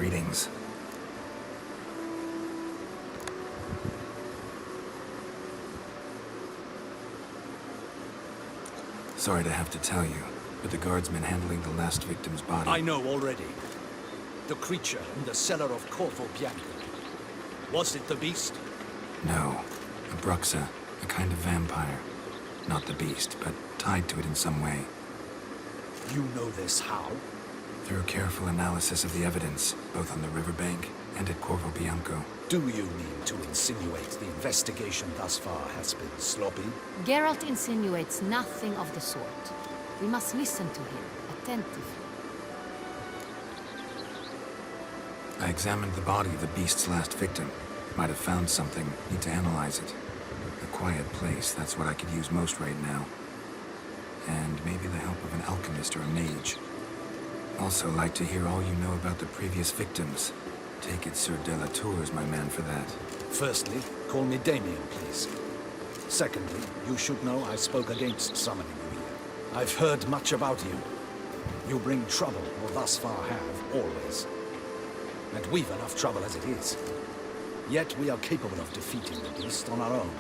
Greetings. Sorry to have to tell you, but the guardsman handling the last victim's body... I know already. The creature in the cellar of Corvo Bianco. Was it the beast? No. A bruxa, a kind of vampire. Not the beast, but tied to it in some way. You know this how? Through careful analysis of the evidence, both on the riverbank and at Corvo Bianco. Do you mean to insinuate the investigation thus far has been sloppy? Geralt insinuates nothing of the sort. We must listen to him attentively. I examined the body of the beast's last victim. Might have found something. Need to analyze it. A quiet place, that's what I could use most right now. And maybe the help of an alchemist or a mage. Also like to hear all you know about the previous victims. Take it Sir Delatour is my man for that. Firstly, call me Damien, please. Secondly, you should know I spoke against summoning you here. I've heard much about you. You bring trouble, or thus far have, always. And we've enough trouble as it is. Yet we are capable of defeating the beast on our own,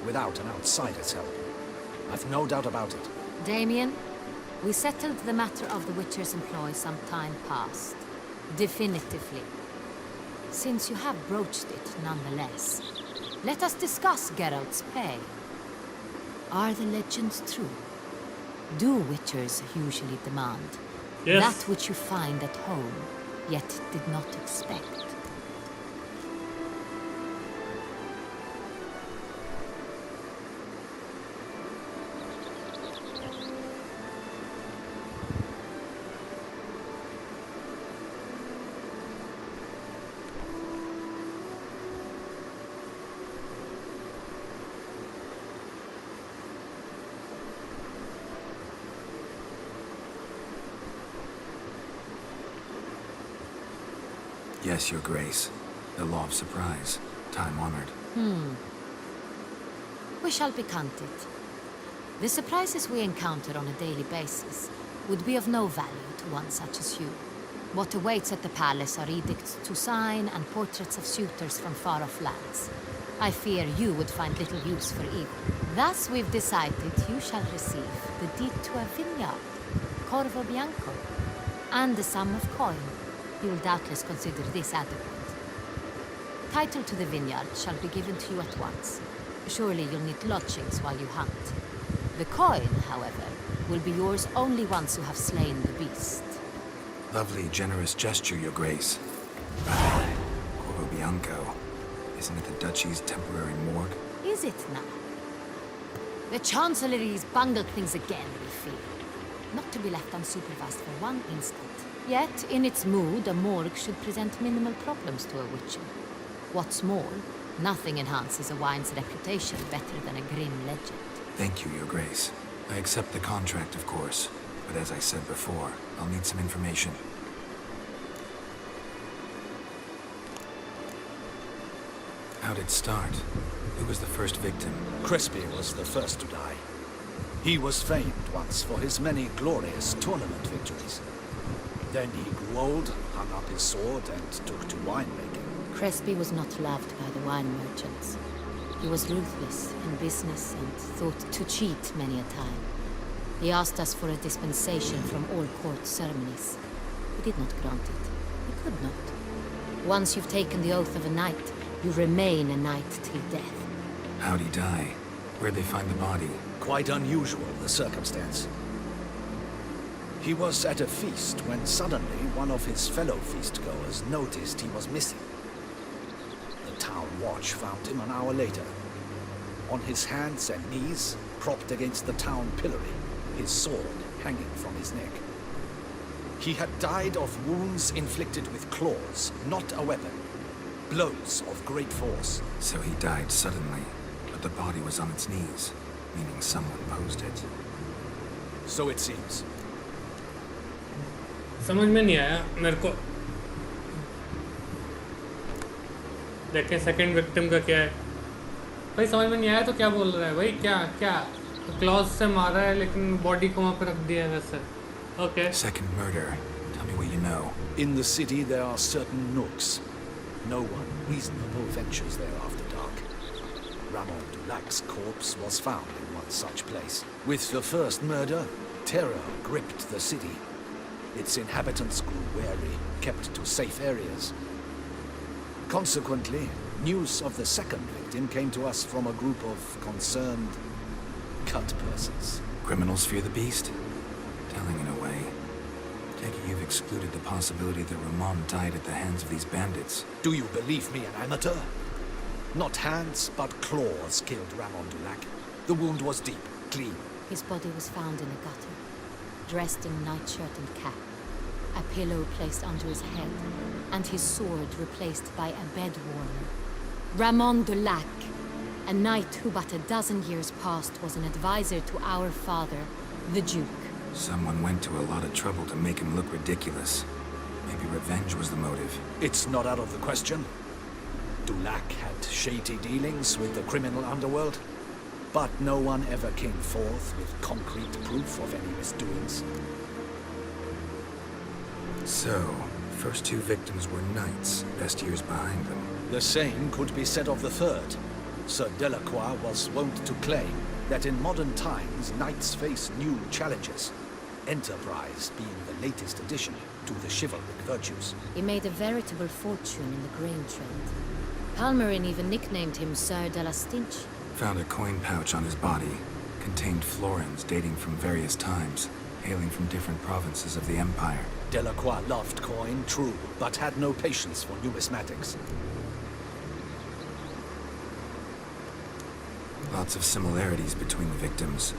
without an outsider's help. I've no doubt about it. Damien, we settled the matter of the Witcher's employ some time past. Definitively. Since you have broached it nonetheless, let us discuss Geralt's pay. Are the legends true? Do Witchers usually demand that which you find at home, yet did not expect? Yes, Your Grace. The law of surprise. Time-honored. We shall be content. The surprises we encounter on a daily basis would be of no value to one such as you. What awaits at the palace are edicts to sign and portraits of suitors from far-off lands. I fear you would find little use for either. Thus we've decided you shall receive the deed to a vineyard, Corvo Bianco, and the sum of coin. You will doubtless consider this adequate. Title to the vineyard shall be given to you at once. Surely you'll need lodgings while you hunt. The coin, however, will be yours only once you have slain the beast. Lovely, generous gesture, Your Grace. But Corvo Bianco, isn't it the Duchy's temporary morgue? Is it now? The Chancellery's bungled things again, we fear. Not to be left unsupervised for one instant. Yet, in its mood, a morgue should present minimal problems to a Witcher. What's more, nothing enhances a wine's reputation better than a grim legend. Thank you, Your Grace. I accept the contract, of course. But as I said before, I'll need some information. How'd it start? Who was the first victim? Crespi was the first to die. He was famed once for his many glorious tournament victories. Then he grew old, hung up his sword, and took to winemaking. Crespi was not loved by the wine merchants. He was ruthless in business and thought to cheat many a time. He asked us for a dispensation from all court ceremonies. We did not grant it. We could not. Once you've taken the oath of a knight, you remain a knight till death. How'd he die? Where'd they find the body? Quite unusual, the circumstance. He was at a feast when suddenly one of his fellow feastgoers noticed he was missing. The town watch found him an hour later. On his hands and knees, propped against the town pillory, his sword hanging from his neck. He had died of wounds inflicted with claws, not a weapon. Blows of great force. So he died suddenly, but the body was on its knees, meaning someone posed it. So it seems. समझ में नहीं आया मेरे को. देखें second victim का क्या है भाई, समझ में नहीं आया तो क्या बोल रहा है भाई. क्या क्या क्लॉज से मारा है लेकिन बॉडी को वहाँ पे रख दिया है वैसे. Okay. Second murder. Tell me what you know. In the city, there are certain nooks. No one reasonable ventures there after dark. Ramon Dulac's corpse was found in one such place. With the first murder, terror gripped the city. Its inhabitants grew wary, kept to safe areas. Consequently, news of the second victim came to us from a group of concerned cut persons. Criminals fear the beast? Telling in a way. Take it you've excluded the possibility that Ramon died at the hands of these bandits. Do you believe me, an amateur? Not hands, but claws killed Ramon Dulac. The wound was deep, clean. His body was found in a gutter, dressed in nightshirt and cap, a pillow placed under his head, and his sword replaced by a bed warmer. Ramon Dulac, a knight who but a dozen years past was an advisor to our father, the Duke. Someone went to a lot of trouble to make him look ridiculous. Maybe revenge was the motive. It's not out of the question. Dulac had shady dealings with the criminal underworld, but no one ever came forth with concrete proof of any misdoings. So, first two victims were knights, best years behind them. The same could be said of the third. Sir Delacroix was wont to claim that in modern times knights face new challenges, enterprise being the latest addition to the chivalric virtues. He made a veritable fortune in the grain trade. Palmerin even nicknamed him Sir de la Stinch. Found a coin pouch on his body. Contained florins dating from various times, hailing from different provinces of the Empire. Delacroix loved coin, true, but had no patience for numismatics. Lots of similarities between the victims.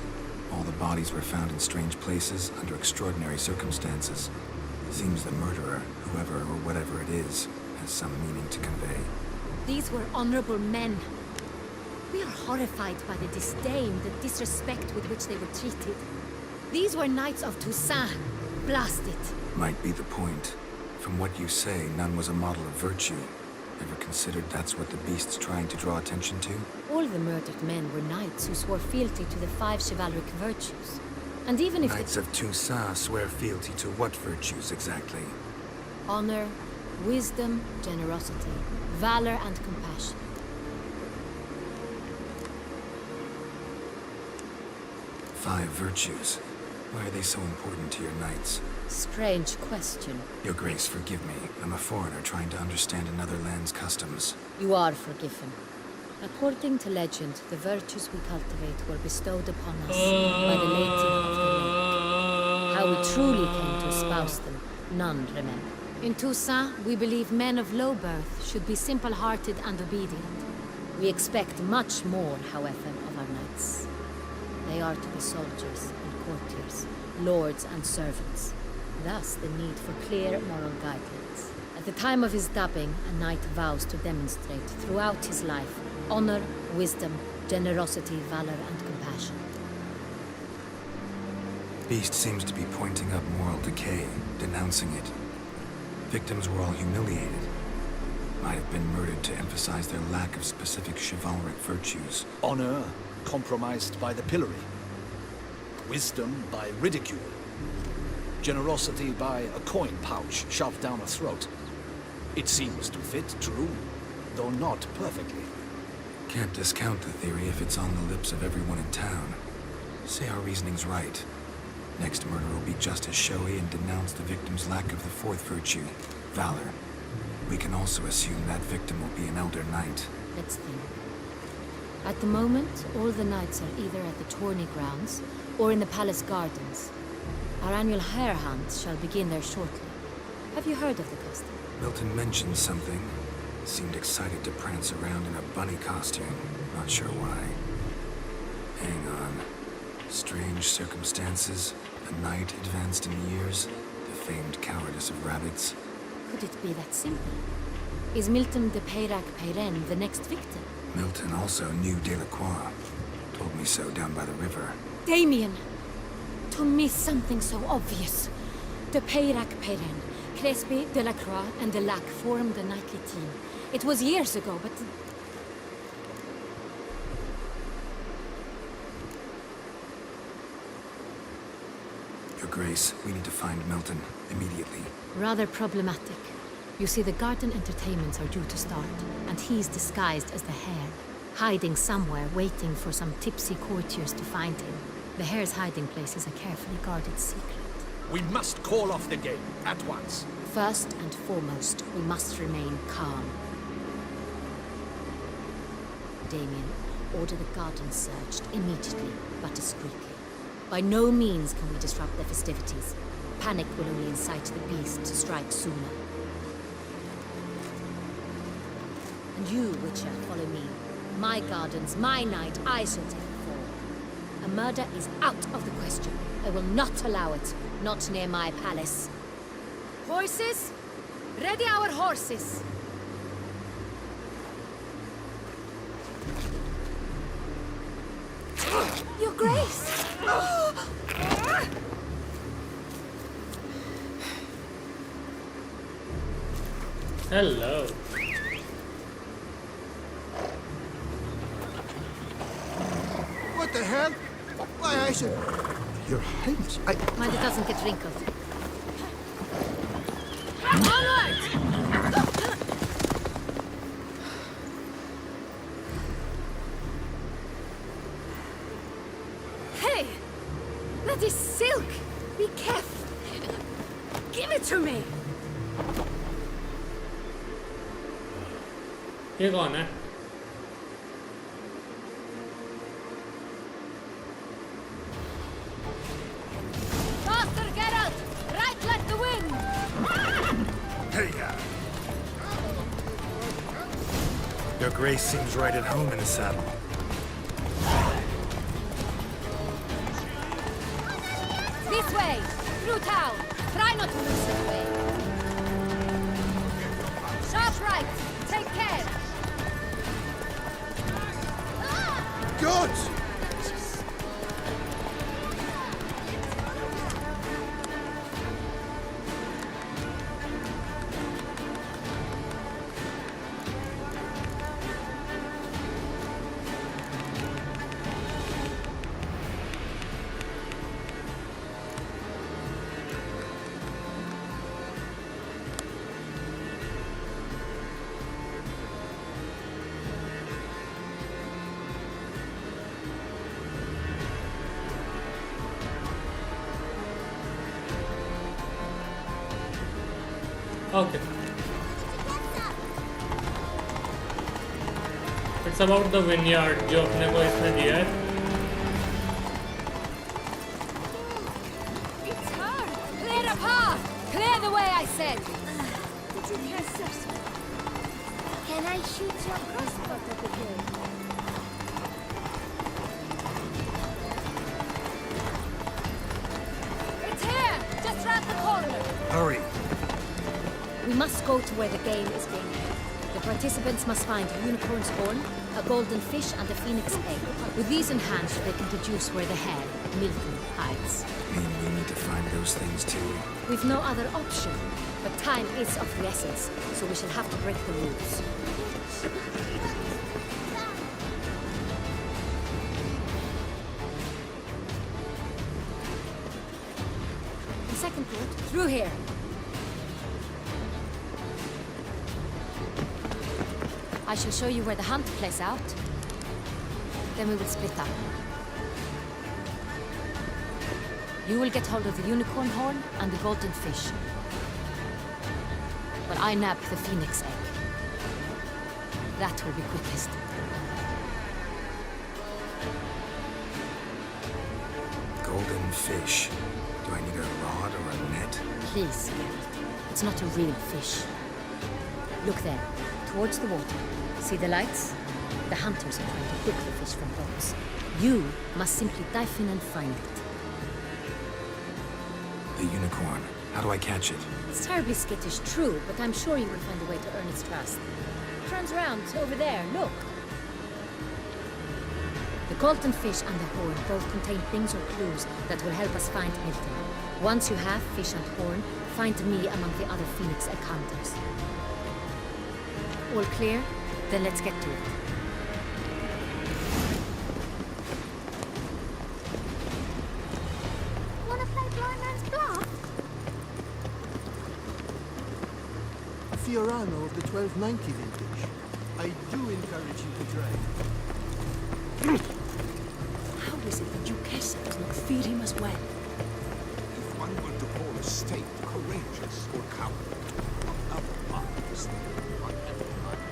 All the bodies were found in strange places under extraordinary circumstances. Seems the murderer, whoever or whatever it is, has some meaning to convey. These were honorable men. We are horrified by the disdain, the disrespect with which they were treated. These were knights of Toussaint. Blast it. Might be the point. From what you say, none was a model of virtue. Ever considered that's what the beast's trying to draw attention to? All the murdered men were knights who swore fealty to the 5 chivalric virtues. And even if Knights of Toussaint swear fealty to what virtues exactly? honor, wisdom, generosity, valor, and compassion. 5 virtues. Why are they so important to your knights? Strange question. Your Grace, forgive me. I'm a foreigner trying to understand another land's customs. You are forgiven. According to legend, the virtues we cultivate were bestowed upon us by the Lady of the Lake. How we truly came to espouse them, none remember. In Toussaint, we believe men of low birth should be simple-hearted and obedient. We expect much more, however, of our knights. They are to be soldiers and courtiers, lords and servants. Thus, the need for clear moral guidelines. At the time of his dubbing, a knight vows to demonstrate throughout his life honor, wisdom, generosity, valor, and compassion. Beast seems to be pointing up moral decay, denouncing it. Victims were all humiliated. Might have been murdered to emphasize their lack of specific chivalric virtues. Honor compromised by the pillory. Wisdom by ridicule. Generosity by a coin pouch shoved down a throat. It seems to fit, true, though not perfectly. Can't discount the theory if it's on the lips of everyone in town. Say our reasoning's right. Next murder will be just as showy and denounce the victim's lack of the 4th virtue, valor. We can also assume that victim will be an elder knight. Let's think. At the moment, all the knights are either at the tourney grounds or in the palace gardens. Our annual hare hunt shall begin there shortly. Have you heard of the custom? Milton mentioned something. Seemed excited to prance around in a bunny costume. Not sure why. Hang on. Strange circumstances. A knight advanced in years. The famed cowardice of rabbits. Could it be that simple? Is Milton de Peyrac-Peyren the next victim? Milton also knew Delacroix. Told me so down by the river. Damien! To miss something so obvious. De Peyrac-Peyren, Crespi, Delacroix, and Delac formed a knightly team. It was years ago, but... Your Grace. We need to find Milton immediately. Rather problematic. You see, the garden entertainments are due to start, and he's disguised as the hare, hiding somewhere, waiting for some tipsy courtiers to find him. The hare's hiding place is a carefully guarded secret. We must call off the game at once. First and foremost, we must remain calm. Damien, order the garden searched immediately, but discreetly. By no means can we disrupt the festivities. Panic will only incite the beast to strike sooner. And you, Witcher, follow me. My gardens, my night, I shall take the fall. A murder is out of the question. I will not allow it. Not near my palace. Horses? Ready our horses! Your Grace! Hello. What the hell? Why, I said... Your Highness, Mind it doesn't get wrinkled. Onward! Hey! That is silk! Be careful! Give it to me! ये कौन है? Faster, Geralt! Right like the wind! Hey, Your Grace seems right at home in the saddle. This way! Through town! Try not to lose your way! Sharp right! Take care! Gods! Okay. It's about the vineyard जो अपने को इसने दिया है. It's her! Clear the path! Clear the way, I said! Did you catch this? Can I shoot your crossbow at the game? It's here! Just round the corner! Hurry! We must go to where the game is being held. The participants must find a unicorn's horn, a golden fish, and a phoenix egg. With these in hand, they can deduce where the hare, Milton, hides. Mean we need to find those things too. We've no other option. But time is of the essence, so we shall have to break the rules. The second route, through here. I shall show you where the hunt plays out. Then we will split up. You will get hold of the unicorn horn and the golden fish. But I nab the phoenix egg. That will be quickest. Golden fish. Do I need a rod or a net? Please, Geralt. It's not a real fish. Look there, towards the water. See the lights? The hunters are trying to hook the fish from boats. You must simply dive in and find it. The unicorn. How do I catch it? It's terribly skittish, true, but I'm sure you will find a way to earn its trust. Turns around, over there, look. The golden fish and the horn both contain things or clues that will help us find Milton. Once you have fish and horn, find me among the other phoenix egg hunters. All clear? Then let's get to it. Wanna play blind man's 1290 vintage. I do encourage you to drive. How is it that Duquesa does not feed him as well? If one were to call a state courageous or cowardly, what other part of the state would one emphasize?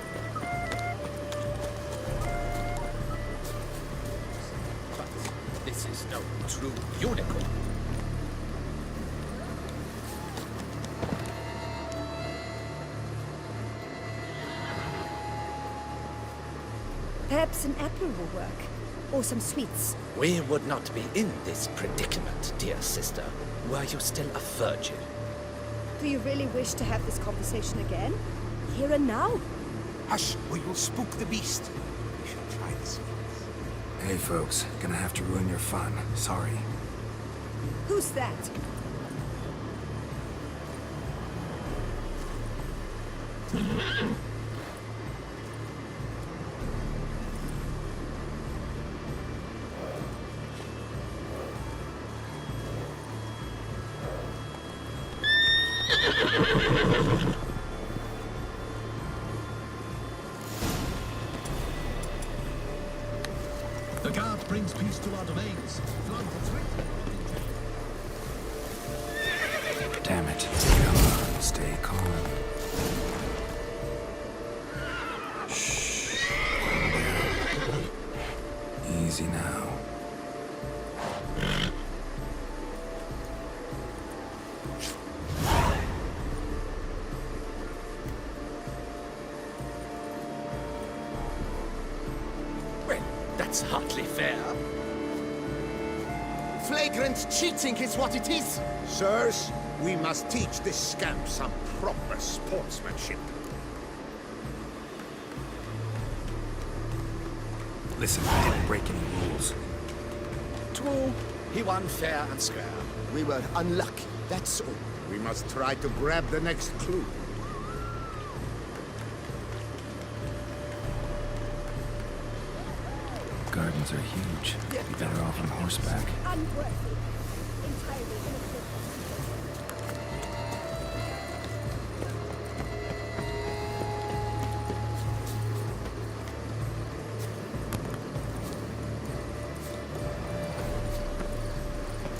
But this is no true unicorn. Perhaps an apple will work. Or some sweets. We would not be in this predicament, dear sister, were you still a virgin. Do you really wish to have this conversation again? Here and now? Hush, or you'll spook the beast. We should try this. Hey folks, gonna have to ruin your fun. Sorry. Who's that? The guard brings peace to our domains. Flood the threat. Damn it. Come on, stay calm. Shh. Calm down. Easy now. Well, that's hardly fair. Flagrant cheating is what it is. Sirs, we must teach this scamp some proper sportsmanship. Listen, I didn't break any rules. True, he won fair and square. We were unlucky, that's all. We must try to grab the next clue. Gardens are huge. Be better off on horseback. Unworthy. Entirely inappropriate.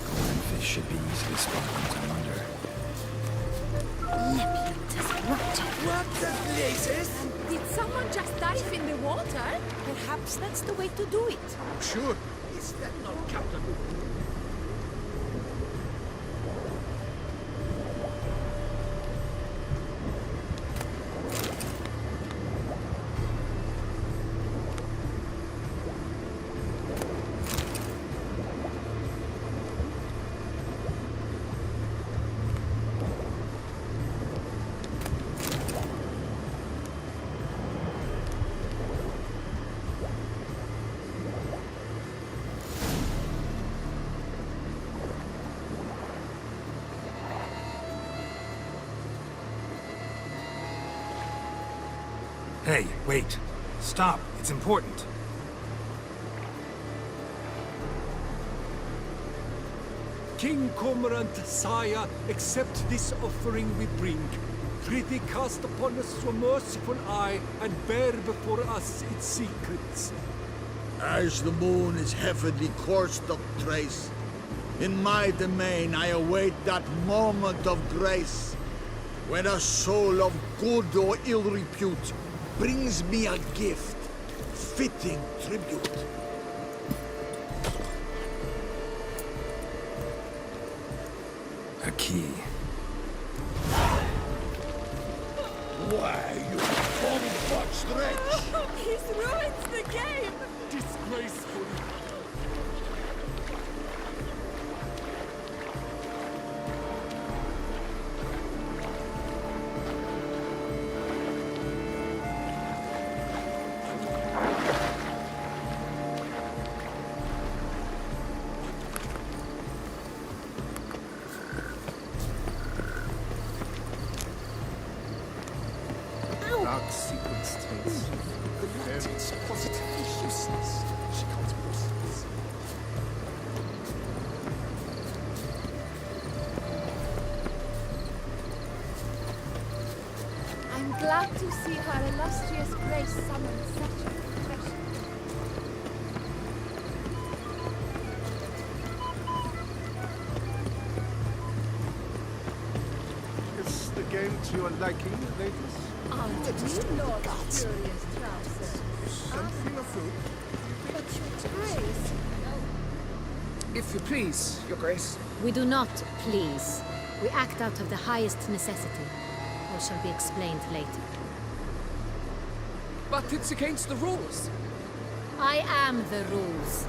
Golden fish should be easily spotted once I'm under. What the blazes? Did someone just dive in the water? Perhaps that's the way to do it. Sure. Is that not Captain? Hey, wait. Stop. It's important. King Cormorant, sire, accept this offering we bring. Prithee cast upon us your merciful eye, and bear before us its secrets. As the moon is heavenly coursed of trace, in my domain I await that moment of grace, when a soul of good or ill repute brings me a gift, fitting tribute. A key. Why, you bomb-botched wretch! He's ruined the game! Disgraceful. Dark secrets taste. It's positively useless. She can't be useless. I'm glad to see see her illustrious grace summon such a refreshing. Is the game to your liking, ladies? You Lord's curious trousers. Something afoot? But your grace. If you please, Your Grace. We do not please. We act out of the highest necessity. All shall be explained later. But it's against the rules. I am the rules.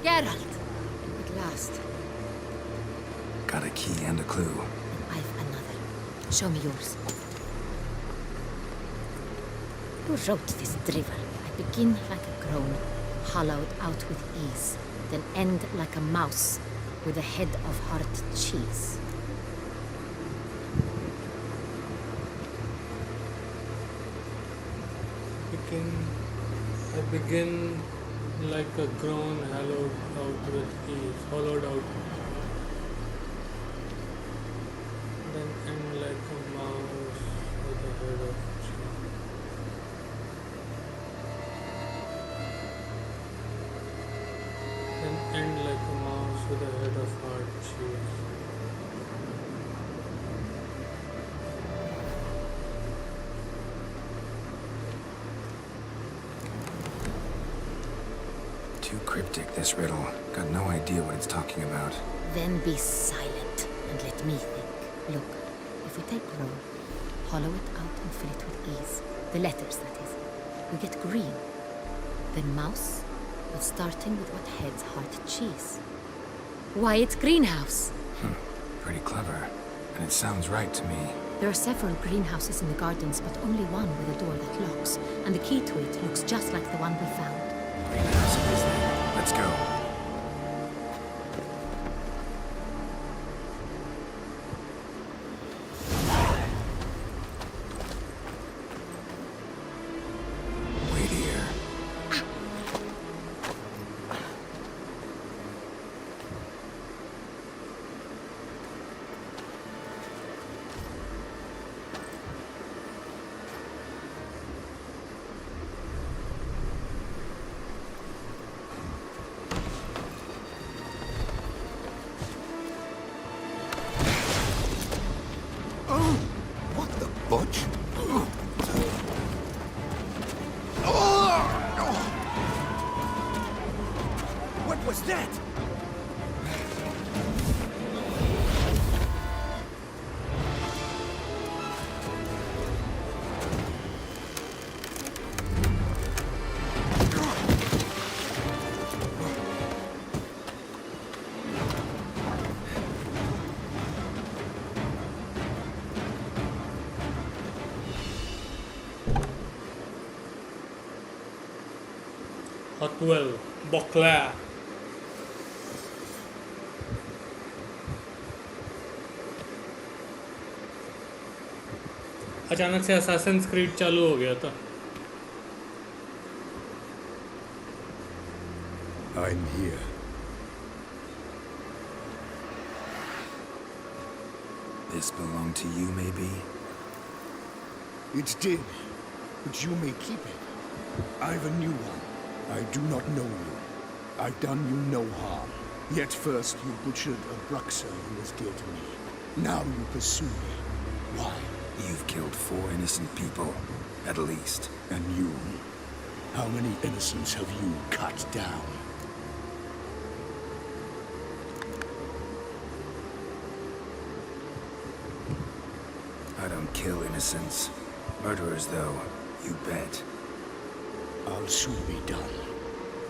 Geralt! At last. Got a key and a clue. I've another. Show me yours. Who wrote this drivel? I begin like a groan, hollowed out with ease, then end like a mouse with a head of hard cheese. I begin like a groan, hollowed out with ease, hollowed out. Then end like a mouse with a head of cheese. Then end like a mouse with a head of hard cheese. Too cryptic, this riddle. Got no idea what it's talking about. Then be silent and let me think. Look, if we take row, hollow it out and fill it with ease. The letters, that is. We get green. Then mouse, but starting with what heads heart cheese. Why, it's greenhouse. Pretty clever. And it sounds right to me. There are several greenhouses in the gardens, but only one with a door that locks. And the key to it looks just like the one we found. Greenhouse it is then. Let's go. Wait here. What the butch? What was that? Hotwell, Bokla. अचानक से Assassin's creed चालू हो गया था. I'm here. This belonged to you, maybe? It did, but you may keep it. I've a new one. I do not know you. I've done you no harm. Yet first you butchered a Bruxer who was dear to me. Now you pursue me. Why? You've killed 4 innocent people, at least. And you? How many innocents have you cut down? I don't kill innocents. Murderers, though, you bet. I'll soon be done.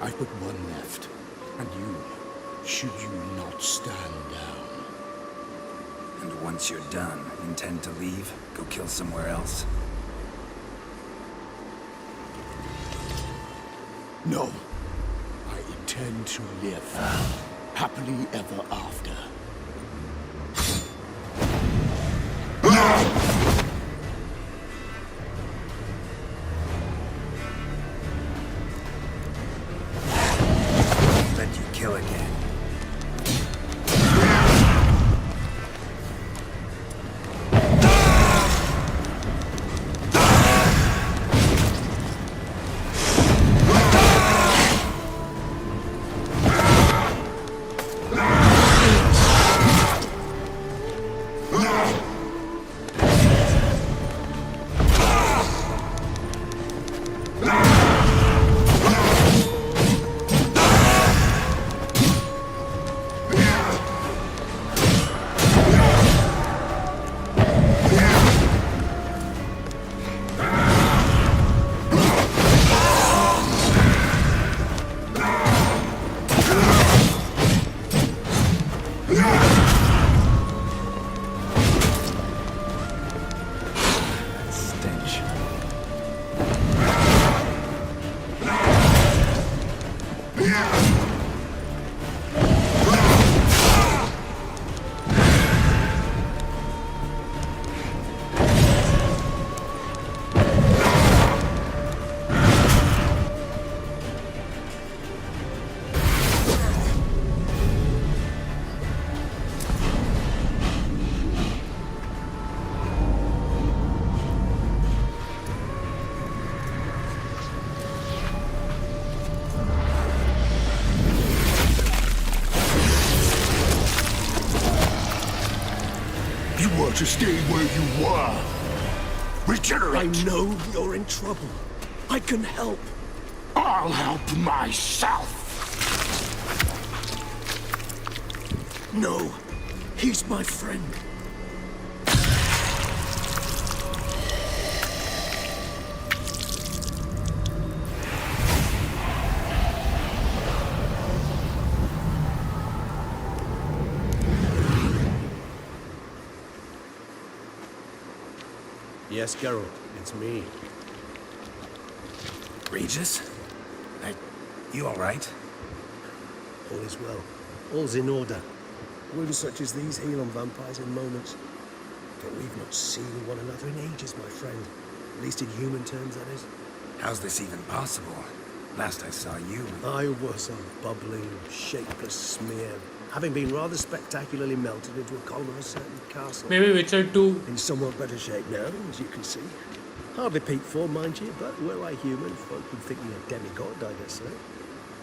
I've but one left. And you, should you not stand down. And once you're done, intend to leave? Go kill somewhere else? No. I intend to live. Happily ever after. Let you kill again. You were to stay where you were. Regenerate! I know you're in trouble. I can help. I'll help myself! No, he's my friend. Yes, Geralt, it's me. Regis? You alright? All is well. All's in order. Wounds such as these heal on vampires in moments. But we've not seen one another in ages, my friend. At least in human terms, that is. How's this even possible? Last I saw you... I was a bubbling, shapeless smear, having been rather spectacularly melted into a column of a certain castle. Maybe Witcher 2. In somewhat better shape now, as you can see. Hardly peak form, mind you, but were I human, folk would think me a demigod, I guess so.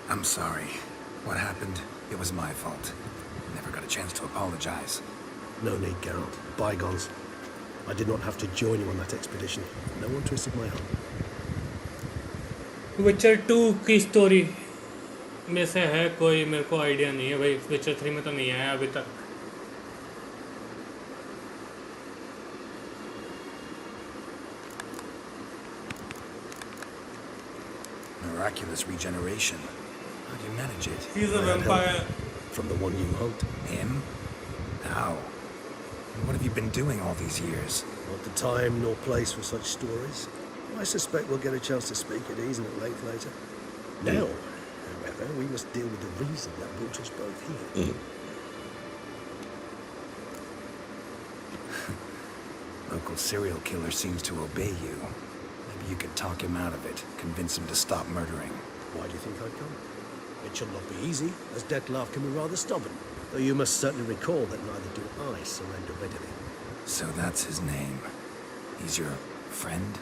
I'm sorry. What happened? It was my fault. Never got a chance to apologize. No need, Geralt. Bygones. I did not have to join you on that expedition. No one twisted my arm. Witcher 2 की story में से है कोई मेरे को idea नहीं है भाई Witcher 3 में तो नहीं आया अभी तक Miraculous regeneration. How do you manage it? He's a vampire. From the one you hunt. Him? How? And what have you been doing all these years? Not the time nor place for such stories. I suspect we'll get a chance to speak at ease and at length later. Now, however, we must deal with the reason that brought us both here. Local serial killer seems to obey you. Maybe you could talk him out of it, convince him to stop murdering. Why do you think I'd come? It should not be easy, as Dettlaff can be rather stubborn. Though you must certainly recall that neither do I surrender readily. So that's his name. He's your friend?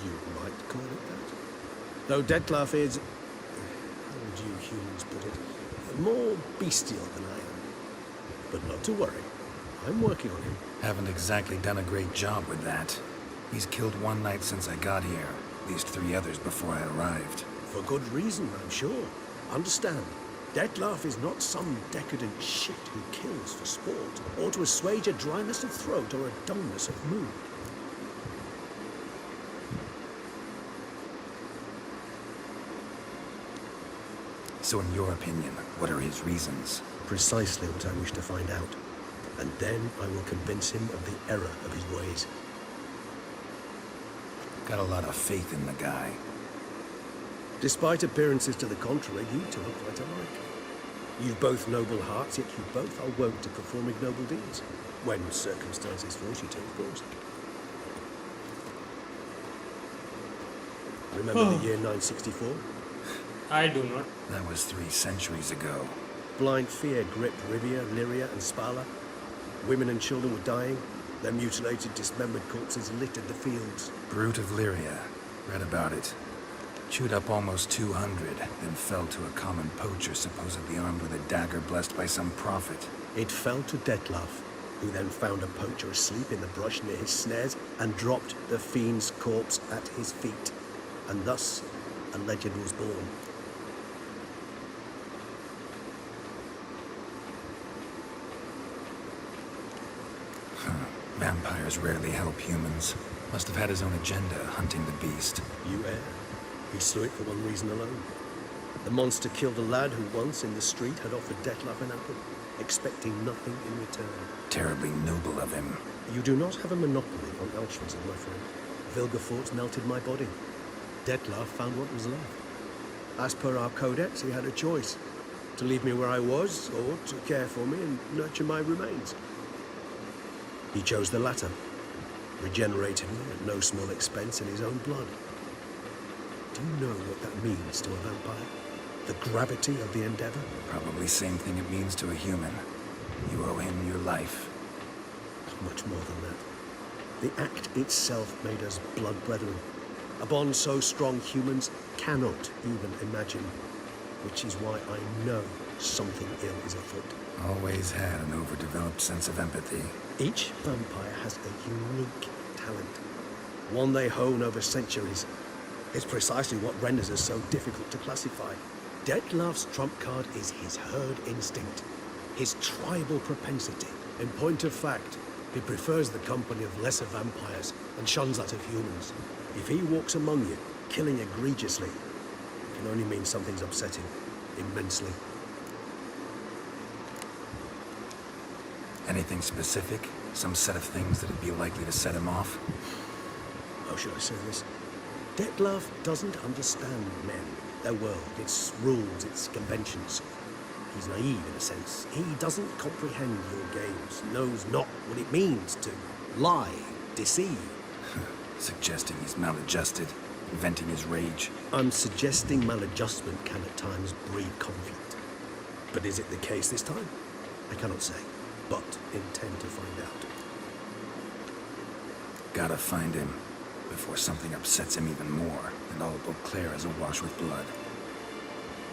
You might call it that. Though Dettlaff is, how would you humans put it, more bestial than I am. But not to worry. I'm working on him. Haven't exactly done a great job with that. He's killed one knight since I got here, at least 3 others before I arrived. For good reason, I'm sure. Understand, Dettlaff is not some decadent shit who kills for sport, or to assuage a dryness of throat or a dullness of mood. So in your opinion, what are his reasons? Precisely what I wish to find out. And then I will convince him of the error of his ways. Got a lot of faith in the guy. Despite appearances to the contrary, you two are quite alike. You've both noble hearts, yet you both are wont to perform ignoble deeds. When circumstances force you to, of course. Remember the year 964? I do not. That was 3 centuries ago. Blind fear gripped Rivia, Lyria, and Spala. Women and children were dying. Their mutilated, dismembered corpses littered the fields. Brute of Lyria. Read about it. Chewed up almost 200, then fell to a common poacher supposedly armed with a dagger blessed by some prophet. It fell to Dettlaff, who then found a poacher asleep in the brush near his snares and dropped the fiend's corpse at his feet. And thus, a legend was born. Vampires rarely help humans. Must have had his own agenda, hunting the beast. You err. He slew it for one reason alone. The monster killed a lad who once in the street had offered Dettlaff an apple, expecting nothing in return. Terribly noble of him. You do not have a monopoly on altruism, my friend. Vilgefortz melted my body. Dettlaff found what was left. As per our codex, he had a choice. To leave me where I was, or to care for me and nurture my remains. He chose the latter, regenerated me at no small expense in his own blood. Do you know what that means to a vampire? The gravity of the endeavor? Probably same thing it means to a human. You owe him your life. Much more than that. The act itself made us blood brethren. A bond so strong humans cannot even imagine. Which is why I know something ill is afoot. Always had an overdeveloped sense of empathy. Each vampire has a unique talent, one they hone over centuries. It's precisely what renders us so difficult to classify. Detlav's trump card is his herd instinct, his tribal propensity. In point of fact, he prefers the company of lesser vampires and shuns that of humans. If he walks among you, killing egregiously, it can only mean something's upsetting immensely. Anything specific? Some set of things that'd be likely to set him off? How should I say this? Detlav doesn't understand men, their world, its rules, its conventions. He's naive in a sense. He doesn't comprehend your games, knows not what it means to lie, deceive. Suggesting he's maladjusted, venting his rage. I'm suggesting maladjustment can at times breed conflict. But is it the case this time? I cannot say, but intend to find out. Gotta find him before something upsets him even more, and all Beauclair is awash with blood.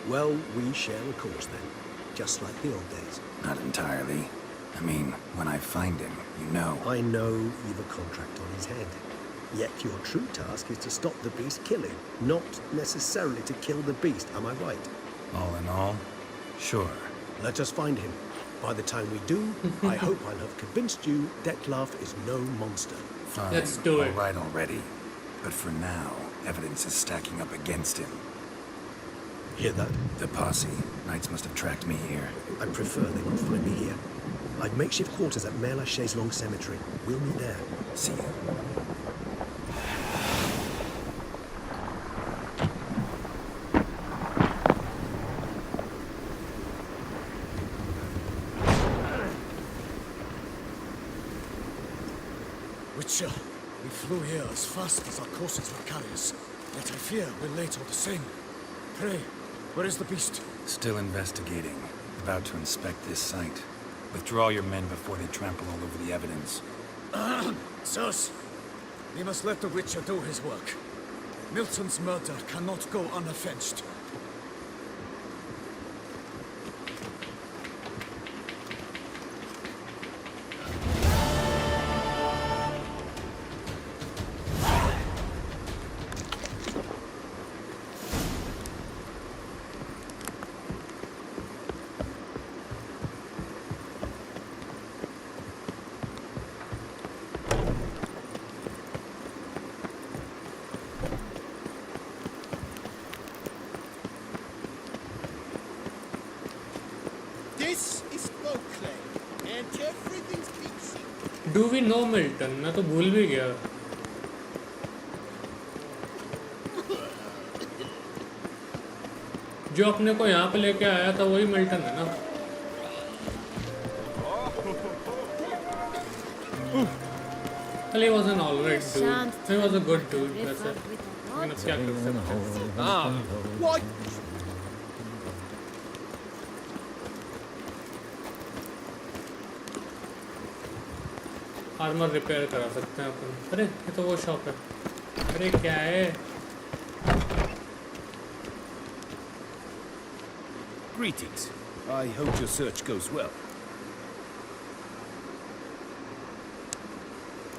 Well, we share a course then, just like the old days. Not entirely. I mean, when I find him, you know. I know you've a contract on his head. Yet your true task is to stop the beast killing, not necessarily to kill the beast, am I right? All in all, sure. Let us find him. By the time we do, I hope I'll have convinced you Detlav is no monster. Fine. Let's do it. All right already. But for now, evidence is stacking up against him. Hear that? The posse. Knights must have tracked me here. I prefer they would find me here. I've makeshift quarters at Mère Lachaise Long Cemetery. We'll meet there. See you. Witcher, we flew here as fast as our courses would carry us. Yet I fear we're late all the same. Pray, where is the beast? Still investigating. About to inspect this site. Withdraw your men before they trample all over the evidence. Sirs, we must let the Witcher do his work. Milton's murder cannot go unavenged. This is Beauclair, and everything's peachy. Do we know Milton? मैं तो भूल भी गया. जो अपने को यहाँ पे लेके आया था वही मिल्टन है ना? Well, he was an alright dude. He was a good dude. That's it. लेकिन अब क्या कर सकते हैं? Why? आर्मर रिपेयर करा सकते हैं अपन. अरे ये तो वो शॉप है. अरे क्या है? Greetings. I hope your search goes well.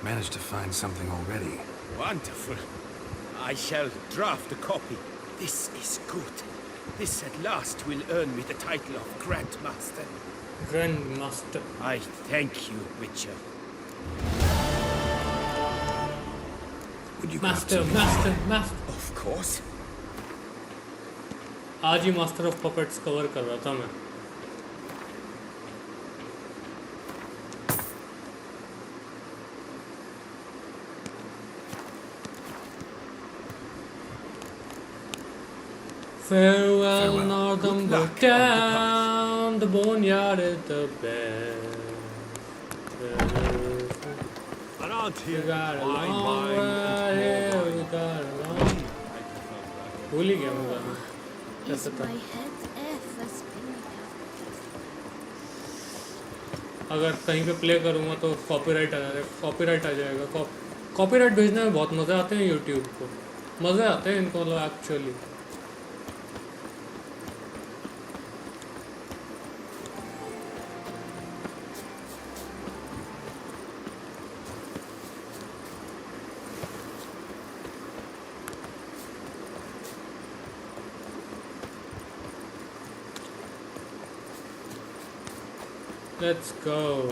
Managed to find something already. Wonderful. I shall draft a copy. This is good. This at last will earn me the title of Grandmaster. Grandmaster. I thank you, Witcher. Would you Master. Of course. आज ही master of puppets cover कर रहा था मैं. Farewell, Northern Town. The boneyard is the best. Around We here, got a wine, long wine, way. and more We wine. got a long. भूल ही गया मैं गाना. Is कैसा था? my head ever spinning? अगर कहीं पे प्ले करूँगा तो कॉपीराइट आ जाएगा. कॉपीराइट भेजने में बहुत मज़े आते हैं यूट्यूब को. मज़े आते हैं इनको मतलब actually. Let's go.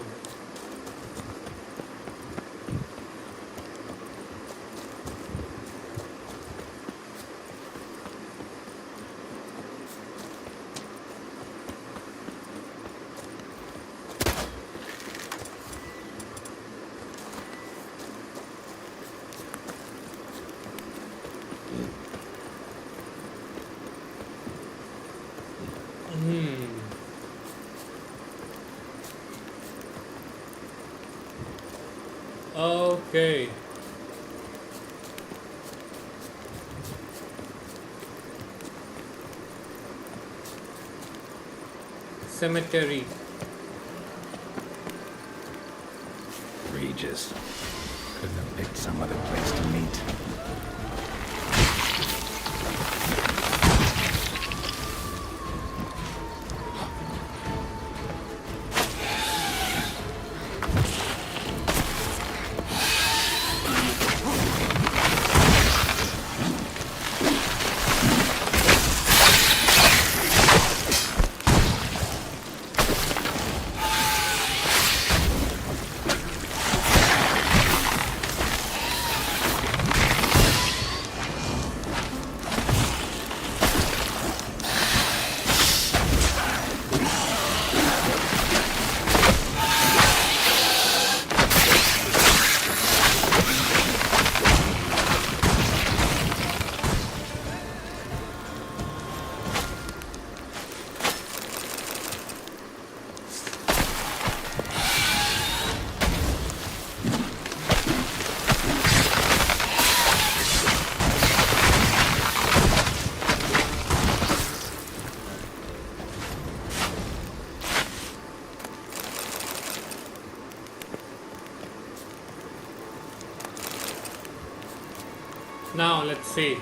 Okay. Cemetery. Regis. Couldn't have picked some other place to meet. Now let's see.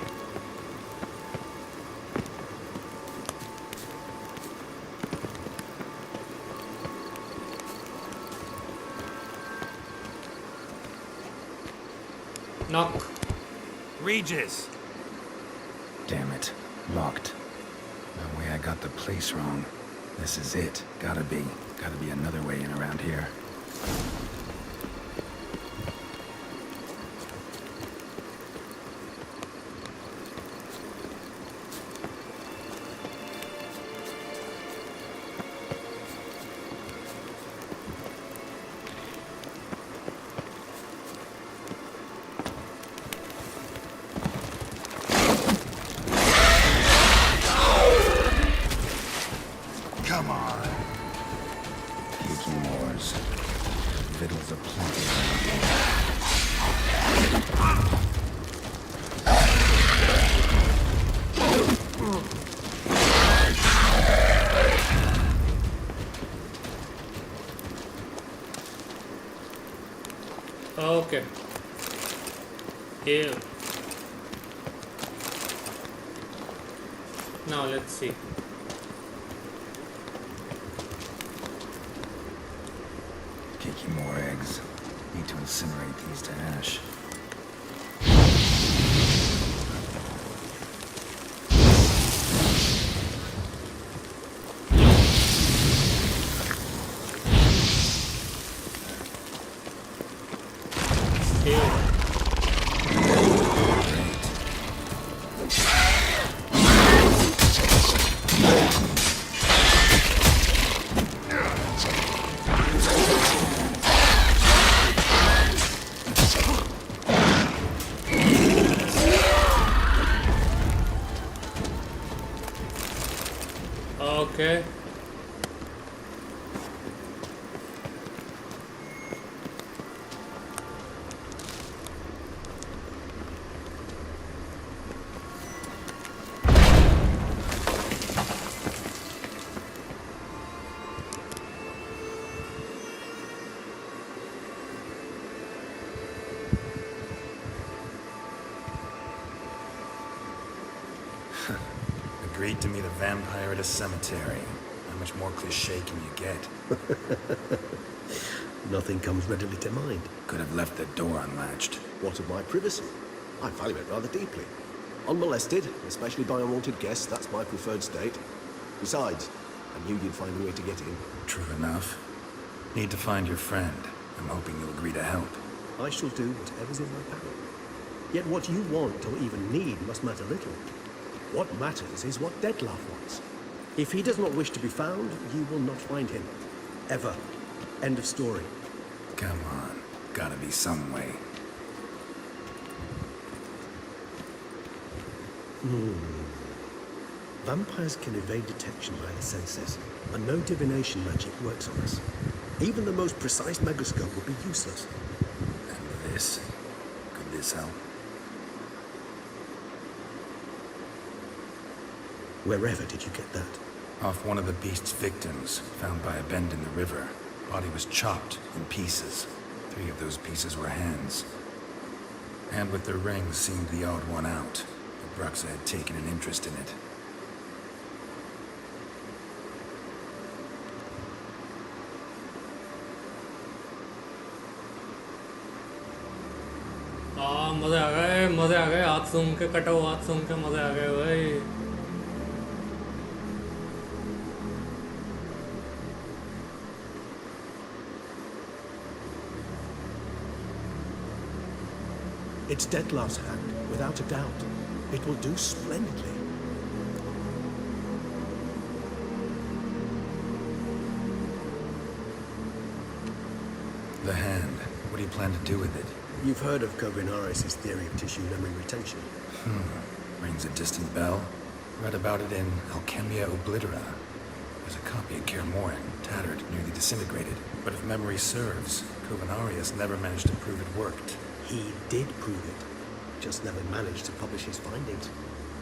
Knock. Regis! Damn it. Locked. No way I got the place wrong. This is it. Gotta be another way in around here. Come on. Geeky Moors. Fiddles aplenty. Okay. Here. Now let's see. Geeky more eggs. Need to incinerate these to ash. Okay. Agreed to meet a vampire at a cemetery. How much more cliche can you get? Nothing comes readily to mind. Could have left the door unlatched. What of my privacy? I value it rather deeply. Unmolested, especially by unwanted guests, that's my preferred state. Besides, I knew you'd find a way to get in. True enough. Need to find your friend. I'm hoping you'll agree to help. I shall do whatever's in my power. Yet what you want or even need must matter little. What matters is what Detlef wants. If he does not wish to be found, you will not find him. Ever. End of story. Come on. Gotta be some way. Vampires can evade detection by the senses, and no divination magic works on us. Even the most precise megascope would be useless. And this? Could this help? Wherever did you get that? Off one of the beast's victims, found by a bend in the river. Body was chopped in pieces. 3 of those pieces were hands. And with the ring seemed the odd one out. But Bruxa had taken an interest in it. मजे आ गए हाथ सूंघ के कटा हुआ हाथ सूंघ के मजे आ गए भाई It's Detlef's hand, without a doubt. It will do splendidly. The hand. What do you plan to do with it? You've heard of Kovinaris' theory of tissue memory retention. Rings a distant bell. Read about it in Alchemia Oblitera. There's a copy of Kaer Morhen, tattered, nearly disintegrated. But if memory serves, Kovinaris never managed to prove it worked. He did prove it, just never managed to publish his findings.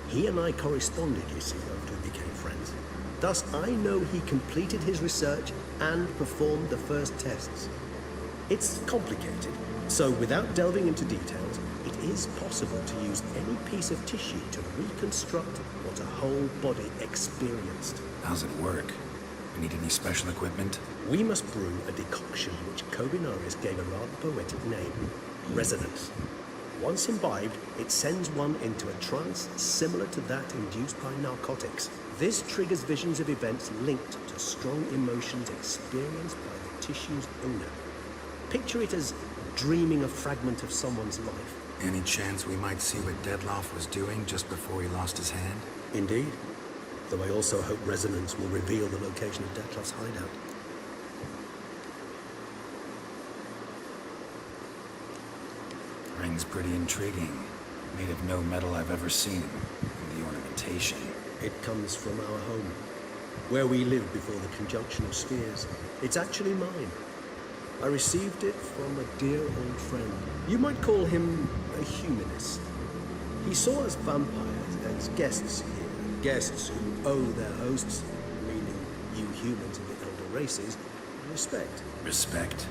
He and I corresponded, you see, after we became friends. Thus, I know he completed his research and performed the first tests. It's complicated, so without delving into details, it is possible to use any piece of tissue to reconstruct what a whole body experienced. How's it work? We need any special equipment? We must brew a decoction which Kovinaris gave a rather poetic name, resonance. Once imbibed, it sends one into a trance similar to that induced by narcotics. This triggers visions of events linked to strong emotions experienced by the tissue's owner. Picture it as dreaming a fragment of someone's life. Any chance we might see what Detlef was doing just before he lost his hand? Indeed. Though I also hope resonance will reveal the location of Detlef's hideout. Ring's pretty intriguing. Made of no metal I've ever seen. And the ornamentation. It comes from our home, where we lived before the conjunction of spheres. It's actually mine. I received it from a dear old friend. You might call him a humanist. He saw us vampires as guests here, guests who owe their hosts, meaning you humans of the elder races, respect. Respect?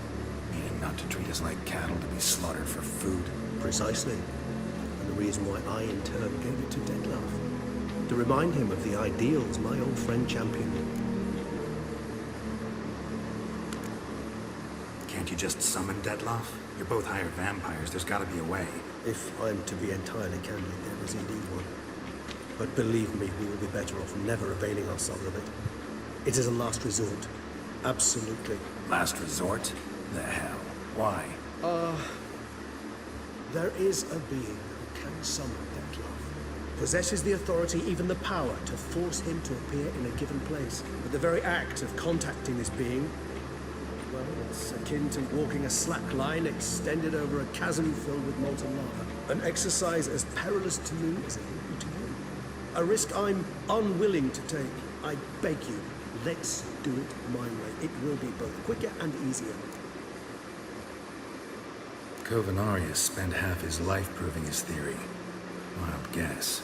Meaning not to treat us like cattle to be slaughtered for food? Precisely. And the reason why I in turn gave it to Detlef. To remind him of the ideals my old friend championed. Can't you just summon Detlef? You're both hired vampires. There's gotta be a way. If I'm to be entirely candid, there is indeed one. But believe me, we will be better off never availing ourselves of it. It is a last resort. Absolutely. Last resort? The hell? Why? There is a being who can summon Detlef. Possesses the authority, even the power, to force him to appear in a given place. But the very act of contacting this being, well, it's akin to walking a slack line extended over a chasm filled with molten lava. An exercise as perilous to me as it would be to you. A risk I'm unwilling to take. I beg you, let's do it my way. It will be both quicker and easier. Kovinaris spent half his life proving his theory. Wild guess.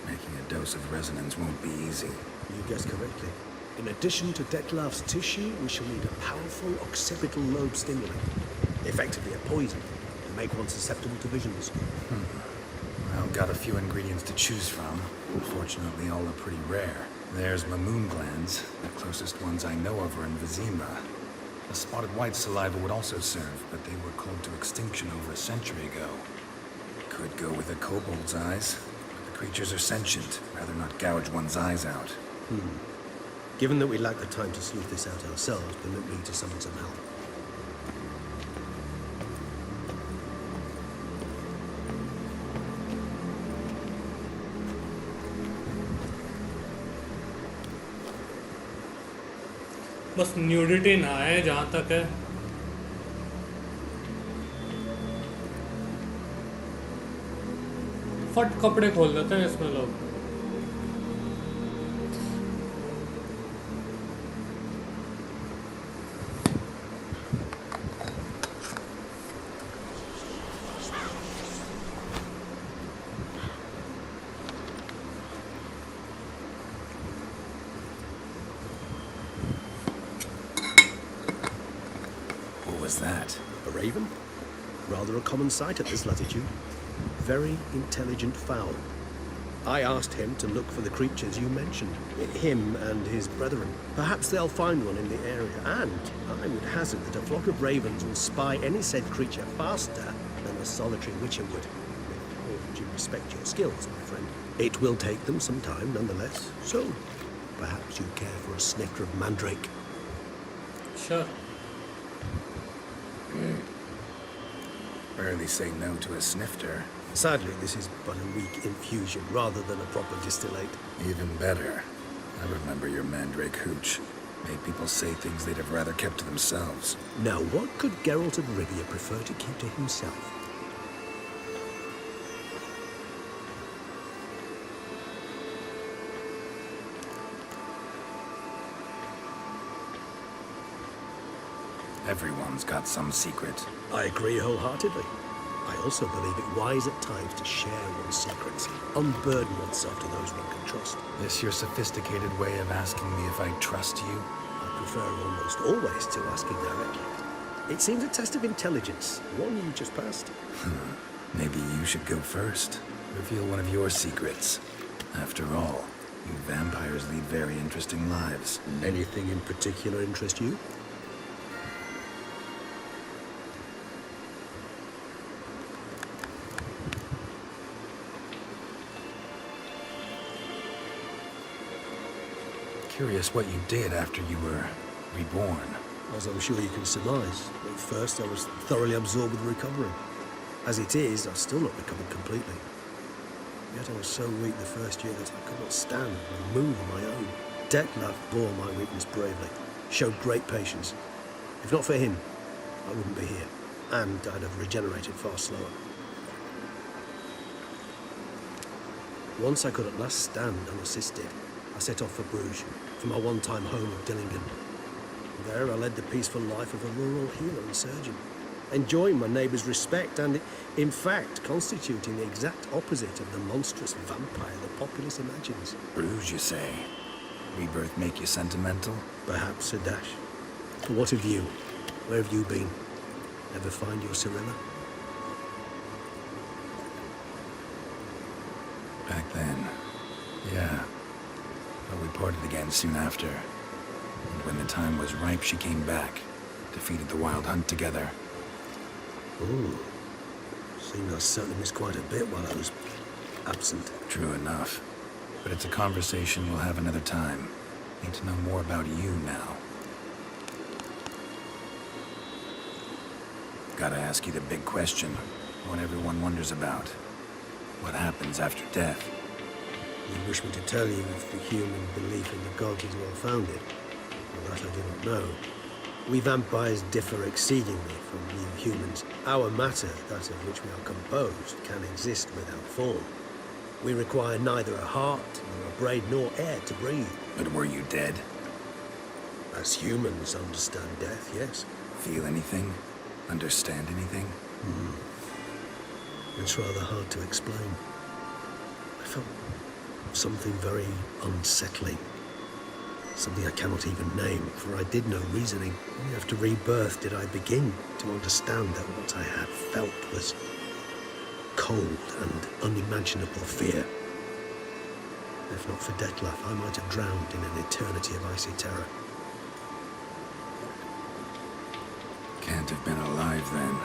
Making a dose of resonance won't be easy. You guessed correctly. In addition to Detlef's tissue, we shall need a powerful occipital lobe stimulant. Effectively a poison to make one susceptible to visions. Well, got a few ingredients to choose from. Unfortunately, all are pretty rare. There's Mamoon glands. The closest ones I know of are in Vizima. A spotted white saliva would also serve, but they were cold to extinction over a century ago. Could go with a kobold's eyes. The creatures are sentient. Rather not gouge one's eyes out. Given that we lack the time to sleuth this out ourselves, permit me to summon some help. बस nudity ना है जहाँ तक है. फट कपड़े खोल देते हैं इसमें लोग. What was that? A raven? Rather a common sight at this latitude. Very intelligent fowl. I asked him to look for the creatures you mentioned. Him and his brethren. Perhaps they'll find one in the area. And I would hazard that a flock of ravens will spy any said creature faster than a solitary witcher would. With all due respect to your skills, my friend. It will take them some time, nonetheless. So, perhaps you care for a snifter of mandrake. Sure. Rarely say no to a snifter. Sadly, this is but a weak infusion rather than a proper distillate. Even better. I remember your mandrake hooch. Made people say things they'd have rather kept to themselves. Now, what could Geralt of Rivia prefer to keep to himself? Everyone's got some secret. I agree wholeheartedly. I also believe it wise at times to share one's secrets, unburden oneself to those one can trust. This your sophisticated way of asking me if I trust you? I prefer almost always to asking directly. It seems a test of intelligence, one you just passed. Maybe you should go first. Reveal one of your secrets. After all, you vampires lead very interesting lives. Anything in particular interest you? Curious what you did after you were reborn. As I'm sure you can surmise, at first I was thoroughly absorbed with recovery. As it is, I've still not recovered completely. Yet I was so weak the first year that I could not stand or move on my own. Detlef bore my weakness bravely, showed great patience. If not for him, I wouldn't be here, and I'd have regenerated far slower. Once I could at last stand unassisted, I set off for Bruges, from my one-time home of Dillingen. There I led the peaceful life of a rural healer and surgeon, enjoying my neighbours' respect and, in fact, constituting the exact opposite of the monstrous vampire the populace imagines. Bruges, you say? Rebirth make you sentimental? Perhaps a dash. But what of you? Where have you been? Ever find your Cyrilla? Back then, yeah. But we parted again soon after. And when the time was ripe, she came back. Defeated the Wild Hunt together. Ooh. Seemed I certainly missed quite a bit while I was absent. True enough. But it's a conversation we'll have another time. Need to know more about you now. Gotta ask you the big question. What everyone wonders about. What happens after death? You wish me to tell you if the human belief in the gods is well founded? Well, that I do not know. We vampires differ exceedingly from you humans. Our matter, that of which we are composed, can exist without form. We require neither a heart, nor a brain, nor air to breathe. But were you dead? As humans understand death, yes. Feel anything? Understand anything? It's rather hard to explain. I felt something very unsettling. Something I cannot even name, for I did no reasoning. Only after rebirth did I begin to understand that what I had felt was cold and unimaginable fear. If not for Detlef, I might have drowned in an eternity of icy terror. Can't have been alive then.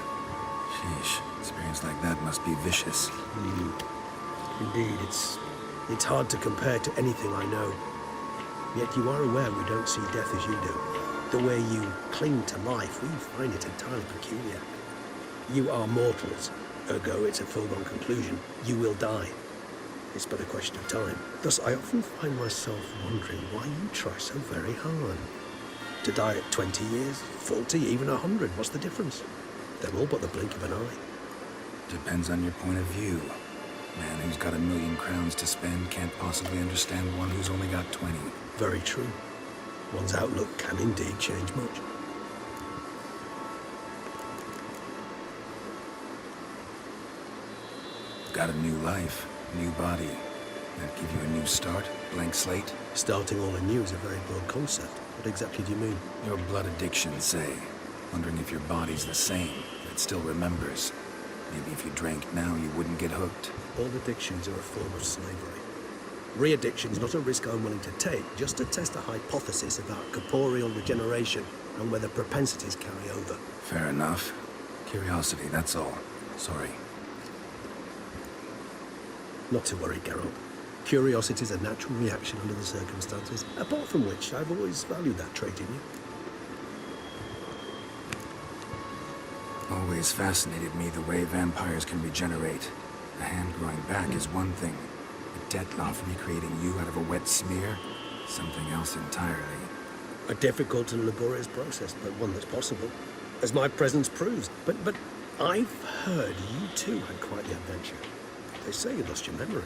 Sheesh, experience like that must be vicious. Indeed, it's hard to compare to anything I know. Yet you are aware we don't see death as you do. The way you cling to life, we find it entirely peculiar. You are mortals, ergo it's a foregone conclusion. You will die. It's but a question of time. Thus, I often find myself wondering why you try so very hard. To die at 20 years, 40, even 100, what's the difference? They're all but the blink of an eye. Depends on your point of view. Man who's got 1,000,000 crowns to spend can't possibly understand one who's only got 20. Very true. One's outlook can indeed change much. Got a new life, new body. That give you a new start, blank slate? Starting all anew is a very broad concept. What exactly do you mean? Your blood addiction, say. Wondering if your body's the same, if it still remembers. Maybe if you drank now, you wouldn't get hooked. All addictions are a form of slavery. Re-addiction's not a risk I'm willing to take, just to test a hypothesis about corporeal regeneration and whether propensities carry over. Fair enough. Curiosity, that's all. Sorry. Not to worry, Geralt. Curiosity is a natural reaction under the circumstances, apart from which I've always valued that trait in you. Always fascinated me the way vampires can regenerate. A hand growing back is one thing. A Detloff recreating you out of a wet smear? Something else entirely. A difficult and laborious process, but one that's possible, as my presence proves. But I've heard you too had quite the adventure. They say you lost your memory.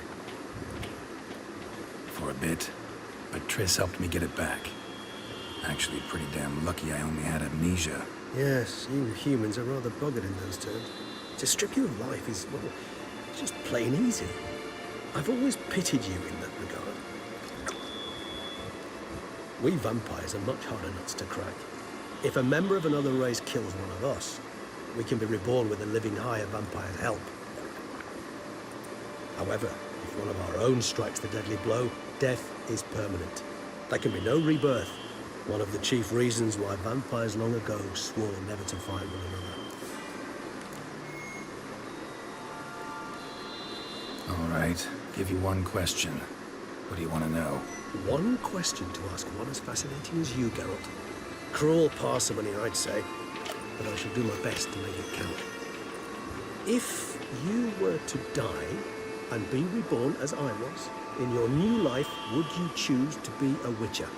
For a bit, but Triss helped me get it back. Actually, pretty damn lucky I only had amnesia. Yes, you humans are rather buggered in those terms. To strip you of life is, well, it's just plain easy. I've always pitied you in that regard. We vampires are much harder nuts to crack. If a member of another race kills one of us, we can be reborn with a living high of vampire's help. However, if one of our own strikes the deadly blow, death is permanent. There can be no rebirth. One of the chief reasons why vampires long ago swore never to fight one another. All right, give you one question. What do you want to know? One question to ask one as fascinating as you, Geralt. Cruel parsimony, I'd say, but I shall do my best to make it count. If you were to die and be reborn as I was, in your new life, would you choose to be a witcher?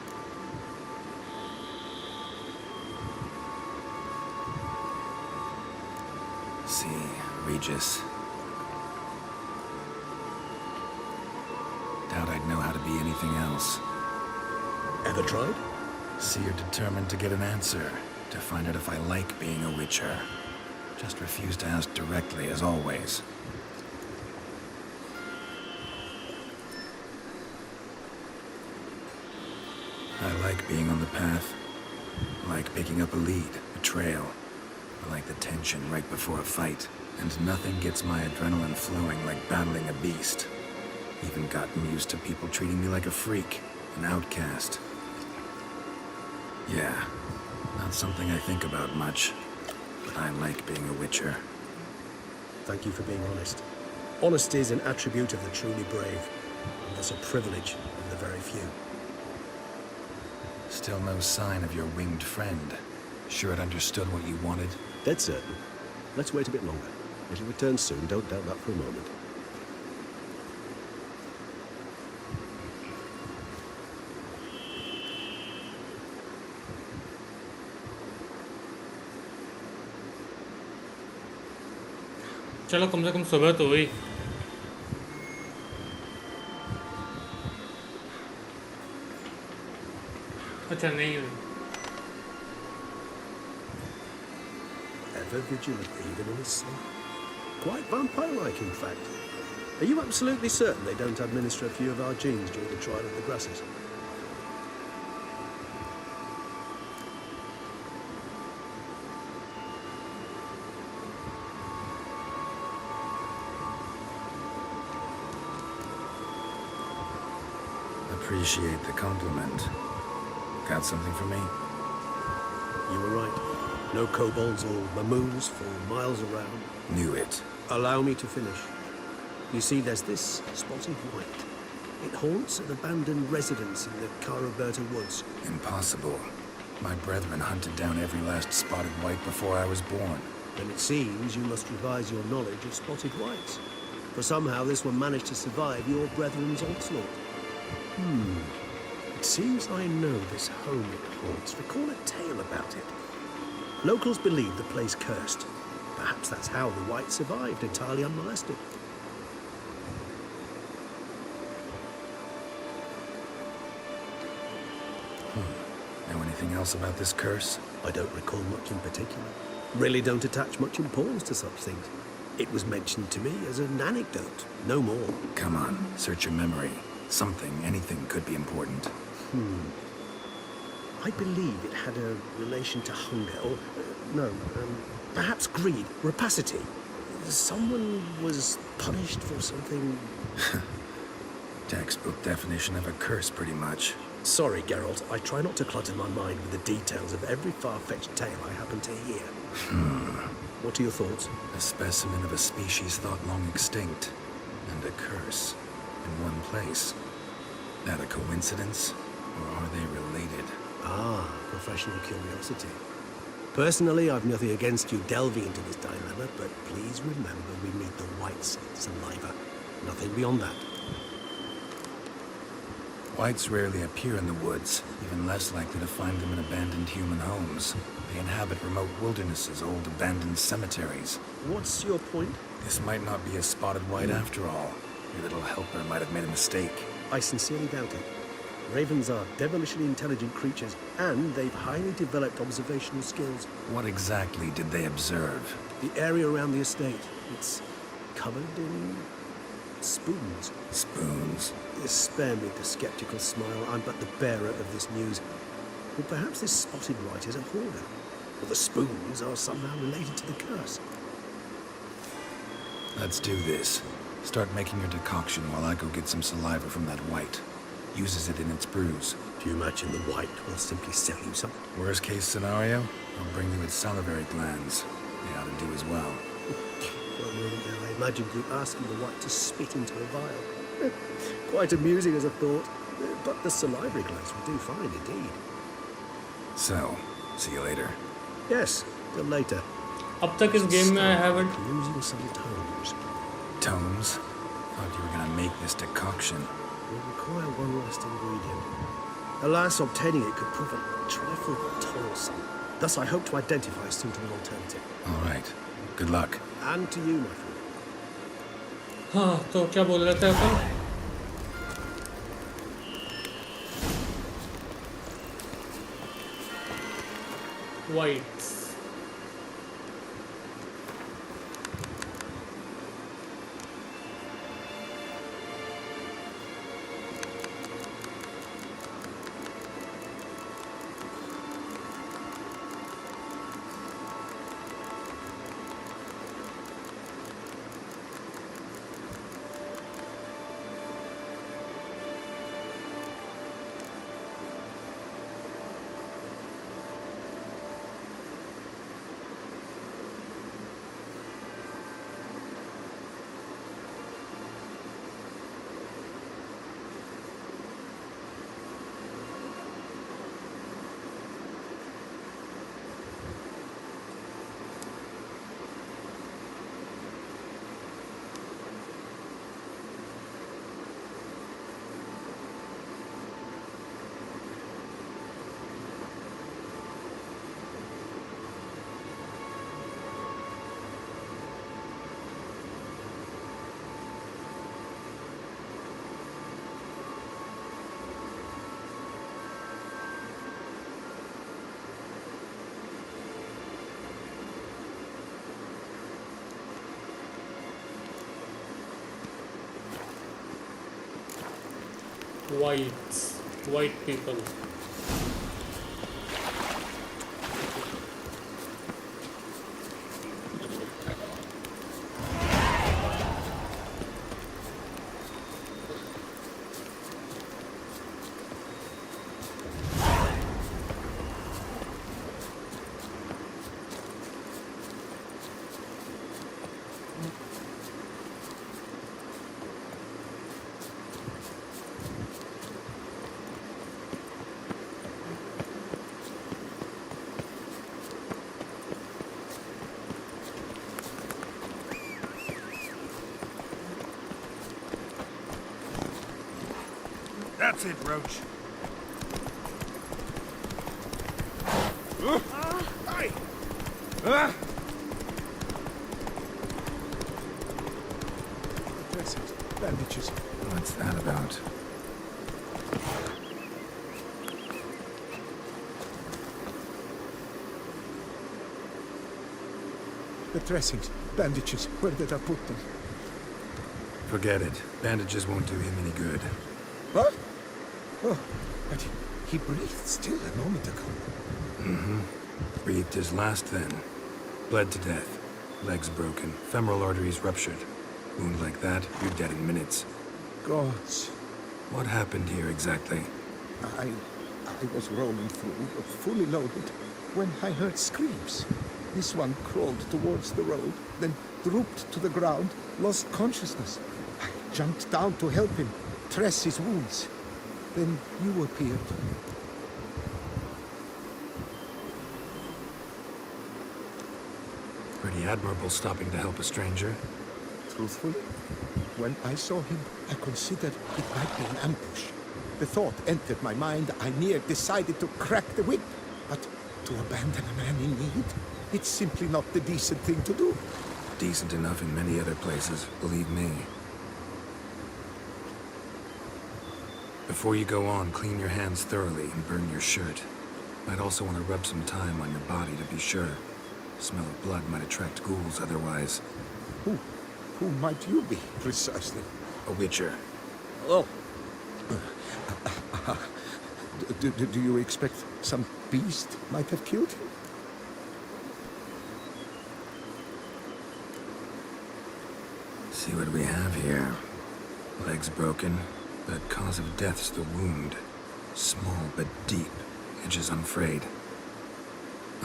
See, Regis. Doubt I'd know how to be anything else. Ever tried? See, you're determined to get an answer, to find out if I like being a witcher. Just refuse to ask directly, as always. I like being on the path. I like picking up a lead, a trail. I like the tension right before a fight. And nothing gets my adrenaline flowing like battling a beast. Even gotten used to people treating me like a freak, an outcast. Yeah, not something I think about much, but I like being a witcher. Thank you for being honest. Honesty is an attribute of the truly brave, and thus a privilege of the very few. Still no sign of your winged friend. Sure it understood what you wanted? Dead certain. Let's wait a bit longer. It'll return soon, don't doubt that for a moment. चलो कम से कम सुबह तो हुई. अच्छा नहीं हुई. Ever vigilant, even in his sleep. Quite vampire-like, in fact. Are you absolutely certain they don't administer a few of our genes during the trial of the grasses? Appreciate the compliment. Got something for me? You were right. No kobolds or mamoons for miles around. Knew it. Allow me to finish. You see, there's this spotted white. It haunts an abandoned residence in the Caraberta woods. Impossible. My brethren hunted down every last spotted white before I was born. Then it seems you must revise your knowledge of spotted whites. For somehow this one managed to survive your brethren's onslaught. It seems I know this home it haunts. Recall a tale about it. Locals believe the place cursed. Perhaps that's how the White survived entirely unmolested. Know anything else about this curse? I don't recall much in particular. Really don't attach much importance to such things. It was mentioned to me as an anecdote, no more. Come on, search your memory. Something, anything could be important. I believe it had a relation to hunger, or, perhaps greed, rapacity. Someone was punished for something... Textbook definition of a curse, pretty much. Sorry, Geralt. I try not to clutter my mind with the details of every far-fetched tale I happen to hear. What are your thoughts? A specimen of a species thought long extinct, and a curse in one place. That a coincidence, or are they related? Ah, professional curiosity. Personally, I've nothing against you delving into this dilemma, but please remember we need the White's saliva. Nothing beyond that. Whites rarely appear in the woods, even less likely to find them in abandoned human homes. They inhabit remote wildernesses, old abandoned cemeteries. What's your point? This might not be a spotted white after all. Your little helper might have made a mistake. I sincerely doubt it. Ravens are devilishly intelligent creatures, and they've highly developed observational skills. What exactly did they observe? The area around the estate. It's covered in spoons. Spoons? Spare me the skeptical smile. I'm but the bearer of this news. Or perhaps this spotted white is a hoarder. Or the spoons are somehow related to the curse. Let's do this. Start making your decoction while I go get some saliva from that white. Uses it in its brews. Do you imagine the white will simply sell you some? Worst case scenario, I'll bring you its salivary glands. They ought to do as well. For a moment there, I imagined you asking the white to spit into a vial. Quite amusing as a thought, but the salivary glands will do fine indeed. So, see you later. Yes, till later. अब तक इस game में I haven't. Using some tomes. Tomes? Thought you were gonna make this decoction. Will require one last ingredient. Alas, obtaining it could prove a trifle toilsome. Thus, I hope to identify a suitable alternative. All right. Good luck. And to you, my friend. हाँ, तो क्या बोल रहे थे अपन? Whites. White people. That's it, Roach. Dressings, bandages. What's that about? The dressings, bandages. Where did I put them? Forget it. Bandages won't do him any good. What? Oh, but he breathed still a moment ago. Mm-hmm. Breathed his last then. Bled to death. Legs broken. Femoral arteries ruptured. Wound like that, you're dead in minutes. Gods. What happened here exactly? I was rolling through, fully loaded, when I heard screams. This one crawled towards the road, then drooped to the ground, lost consciousness. I jumped down to help him, dress his wounds. Then you appeared. Pretty admirable stopping to help a stranger. Truthfully, when I saw him, I considered it might be an ambush. The thought entered my mind, I near decided to crack the whip. But to abandon a man in need, it's simply not the decent thing to do. Decent enough in many other places, believe me. Before you go on, clean your hands thoroughly and burn your shirt. Might also want to rub some thyme on your body to be sure. Smell of blood might attract ghouls otherwise. Who might you be, precisely? A witcher. Oh. Do you expect some beast might have killed him? See what we have here. Legs broken, but cause of death's the wound. Small but deep, edges unfrayed.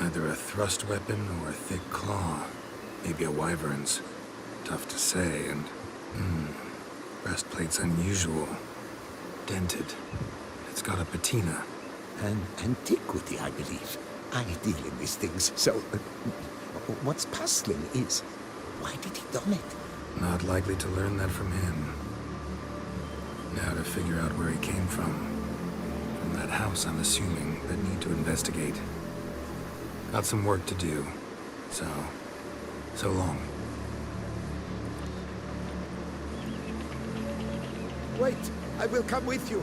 Either a thrust weapon or a thick claw. Maybe a wyvern's. Tough to say, and... breastplate's unusual. Dented. It's got a patina. An antiquity, I believe. I deal in these things, so... what's puzzling is, why did he don it? Not likely to learn that from him. Now to figure out where he came from. From that house, I'm assuming, but need to investigate. Got some work to do. So long. Wait, I will come with you.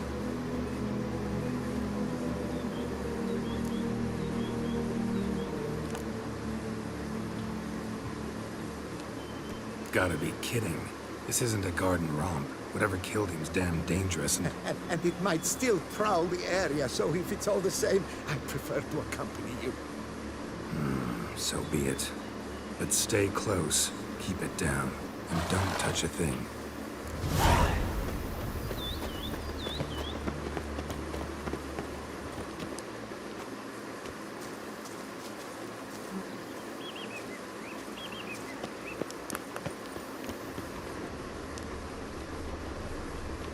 Gotta be kidding. This isn't a garden romp. Whatever killed him's damn dangerous and it might still prowl the area, so if it's all the same, I prefer to accompany you. So be it. But stay close, keep it down, and don't touch a thing.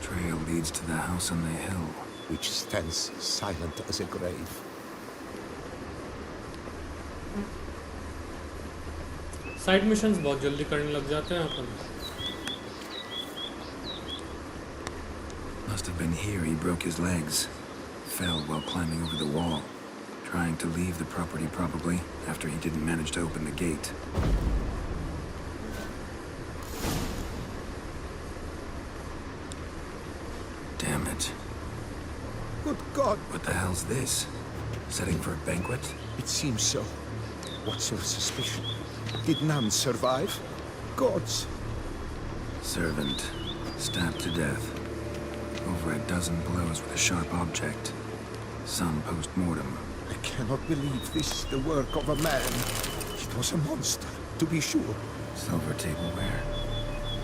Trail leads to the house on the hill, which stands silent as a grave. Side missions बहुत जल्दी करने लग जाते हैं अपन. Must have been here he broke his legs. Fell while climbing over the wall. Trying to leave the property probably, after he didn't manage to open the gate. Damn it. Good God! What the hell's this? Setting for a banquet? It seems so. What's your suspicion? Did none survive? Gods! Servant. Stabbed to death. Over a dozen blows with a sharp object. Some post-mortem. I cannot believe this is the work of a man. It was a monster, to be sure. Silver tableware.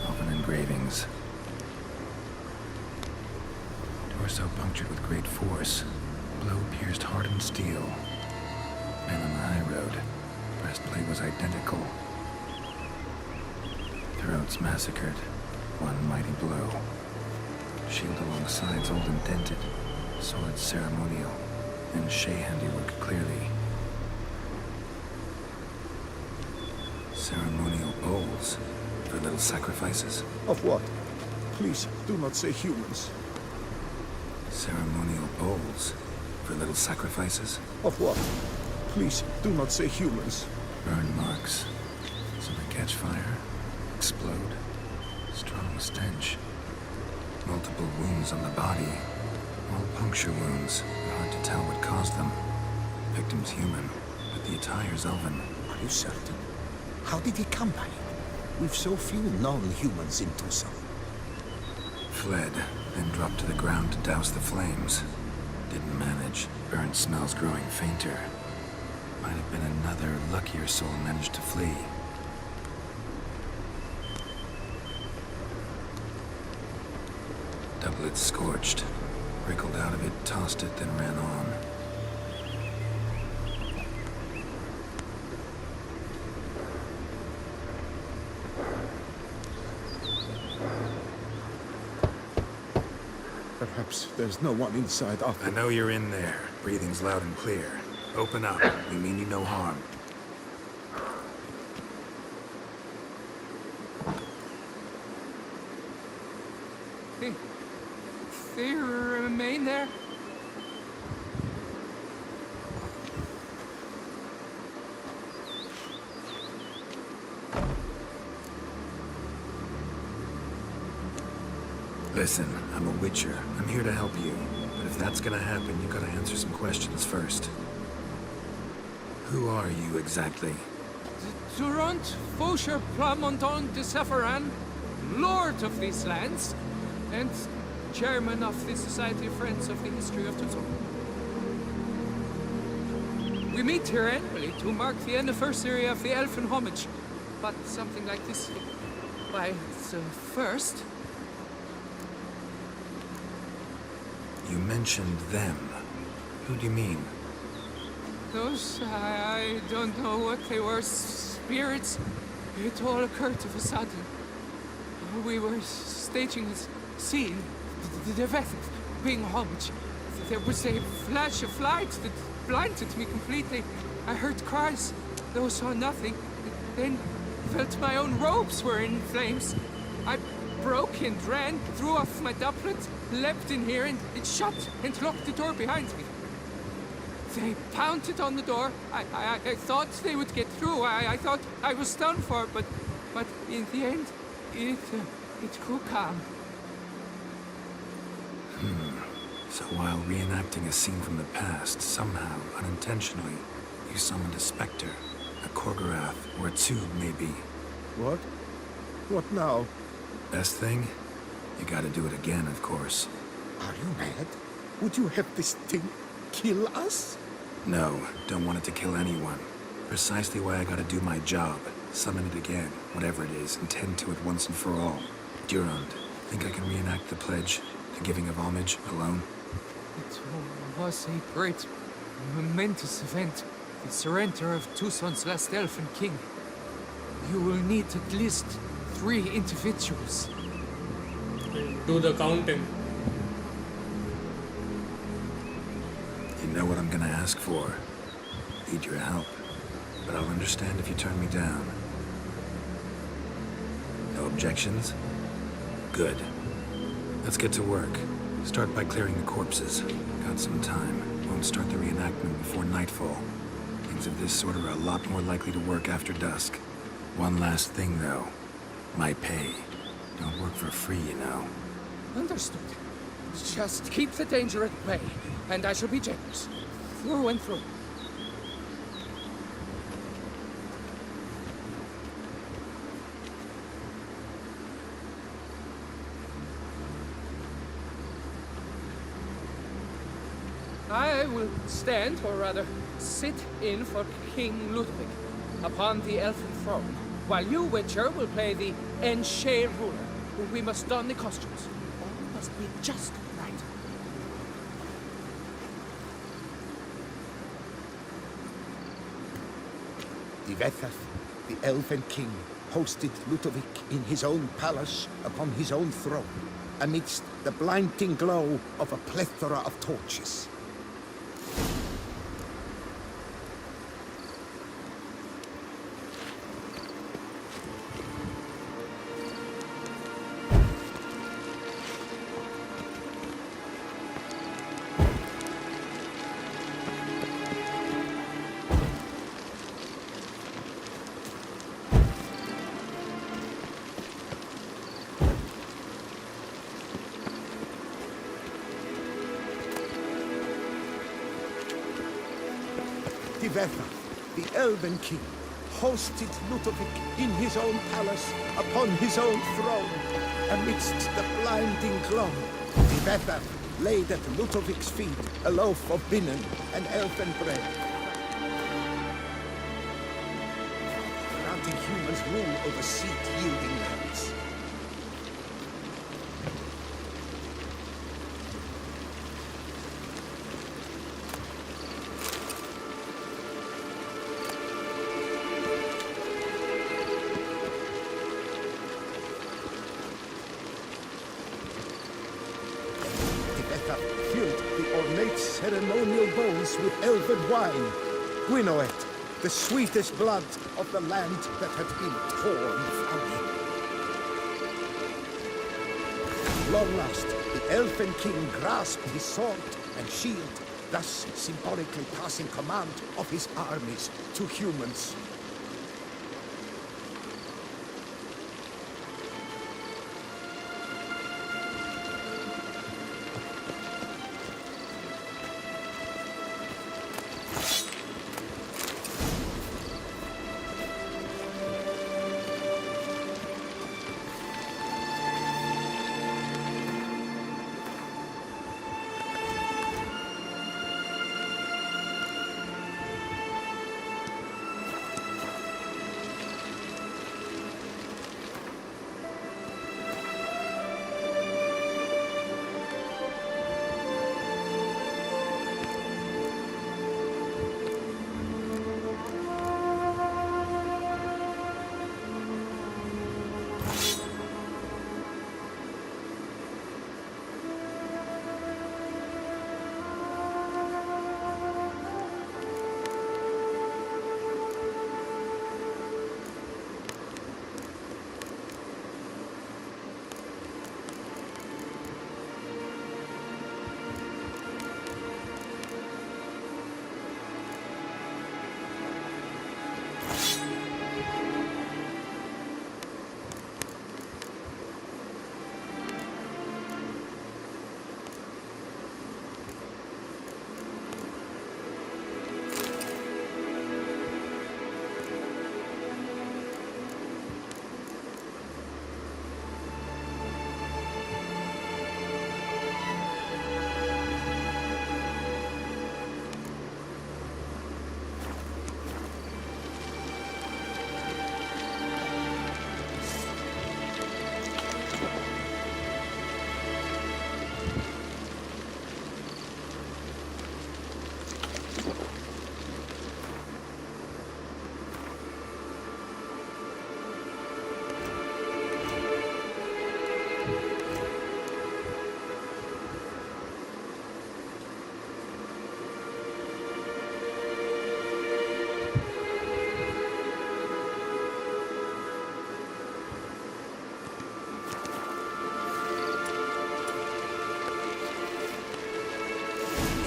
Elven engravings. Torso punctured with great force. Blow pierced hardened steel. Man on the high road. Breastplate was identical. Throats massacred. One mighty blow. Shield along sides old and dented. Sword ceremonial. And Shea handiwork clearly. Ceremonial bowls. For little sacrifices. Of what? Please, do not say humans. Ceremonial bowls. For little sacrifices. Of what? Please, do not say humans. Burn marks. So they catch fire, explode. Strong stench. Multiple wounds on the body. All puncture wounds. Hard to tell what caused them. Victim's human, but the attire's elven. Are you certain? How did he come by it? We've so few non-humans in Tucson. Fled, then dropped to the ground to douse the flames. Didn't manage. Burn smells growing fainter. Might have been another luckier soul managed to flee. Doublet scorched. Wriggled out of it, tossed it, then ran on. Perhaps there's no one inside after. I know you're in there. Breathing's loud and clear. Open up. We mean you no harm. They remain there? Listen, I'm a witcher. I'm here to help you. But if that's gonna happen, you gotta answer some questions first. Who are you exactly? Durant Faucher Plamondon de Sepharan, Lord of these lands, and Chairman of the Society of Friends of the History of Tucson. We meet here annually to mark the anniversary of the Elfin Homage, but something like this, why, it's a first. You mentioned them. Who do you mean? Those, I don't know what they were, spirits. It all occurred of a sudden. We were staging this scene, the event being homage. There was a flash of light that blinded me completely. I heard cries, though saw nothing. Then felt my own robes were in flames. I broke and ran, threw off my doublet, leapt in here, and it shut and locked the door behind me. They pounded on the door. I thought they would get through. I thought I was done for, but in the end, it grew calm. So while reenacting a scene from the past, somehow, unintentionally, you summoned a specter, a Korgorath, or a tube, maybe. What? What now? Best thing? You gotta do it again, of course. Are you mad? Would you have this thing kill us? No, don't want it to kill anyone. Precisely why I gotta do my job. Summon it again, whatever it is, and tend to it once and for all. Durand, think I can reenact the pledge, the giving of homage, alone? It was a great, momentous event. The surrender of Tucson's last elfin king. You will need at least 3 individuals. Do the counting. You know what I'm gonna ask for. Need your help. But I'll understand if you turn me down. No objections? Good. Let's get to work. Start by clearing the corpses. Got some time. Won't start the reenactment before nightfall. Things of this sort are a lot more likely to work after dusk. One last thing, though. My pay. Don't work for free, you know. Understood. Just keep the danger at bay, and I shall be generous. Through and through. I will stand, or rather, sit in for King Ludwig upon the elfin throne, while you, Witcher, will play the Enshea ruler. We must don the costumes. All must be just right. Divethaf, the Elven King, hosted Ludovic in his own palace upon his own throne, amidst the blinding glow of a plethora of torches. Diveta, the Elven King, hosted Ludovic in his own palace, upon his own throne. Amidst the blinding glow, Diveta laid at Ludovic's feet a loaf of binnen and elven bread, granting humans rule over seed-yielding lands. Filled the ornate ceremonial bowls with elven wine. Gwinoet, the sweetest blood of the land that had been torn from him. Long last, the Elven King grasped his sword and shield, thus symbolically passing command of his armies to humans.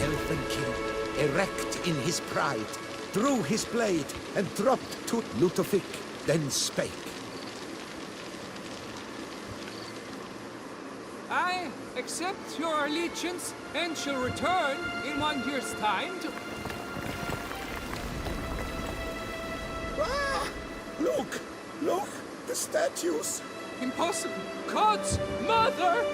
Elven King, erect in his pride, drew his blade and dropped to Ludovic, then spake. I accept your allegiance and shall return in 1 year's time to... Ah! Look! Look! The statues! Impossible! God's mother!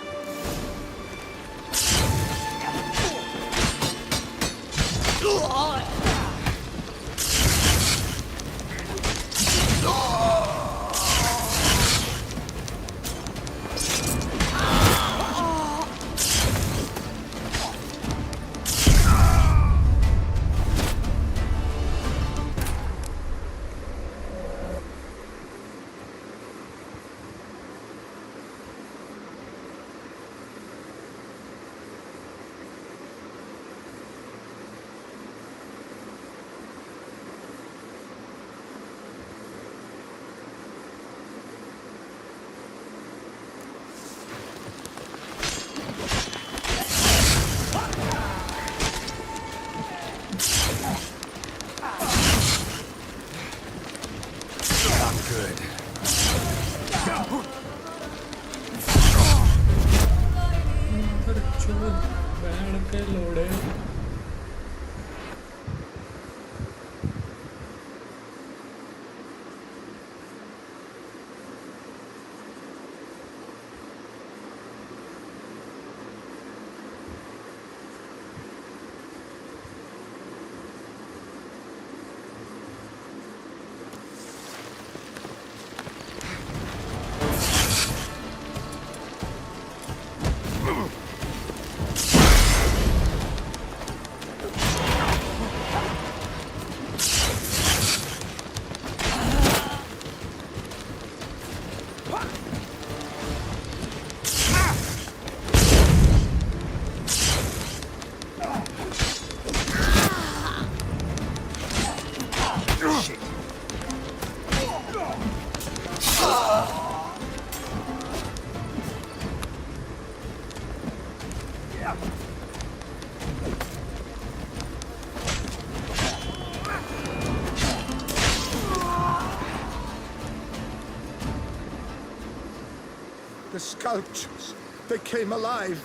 The sculptures, they came alive.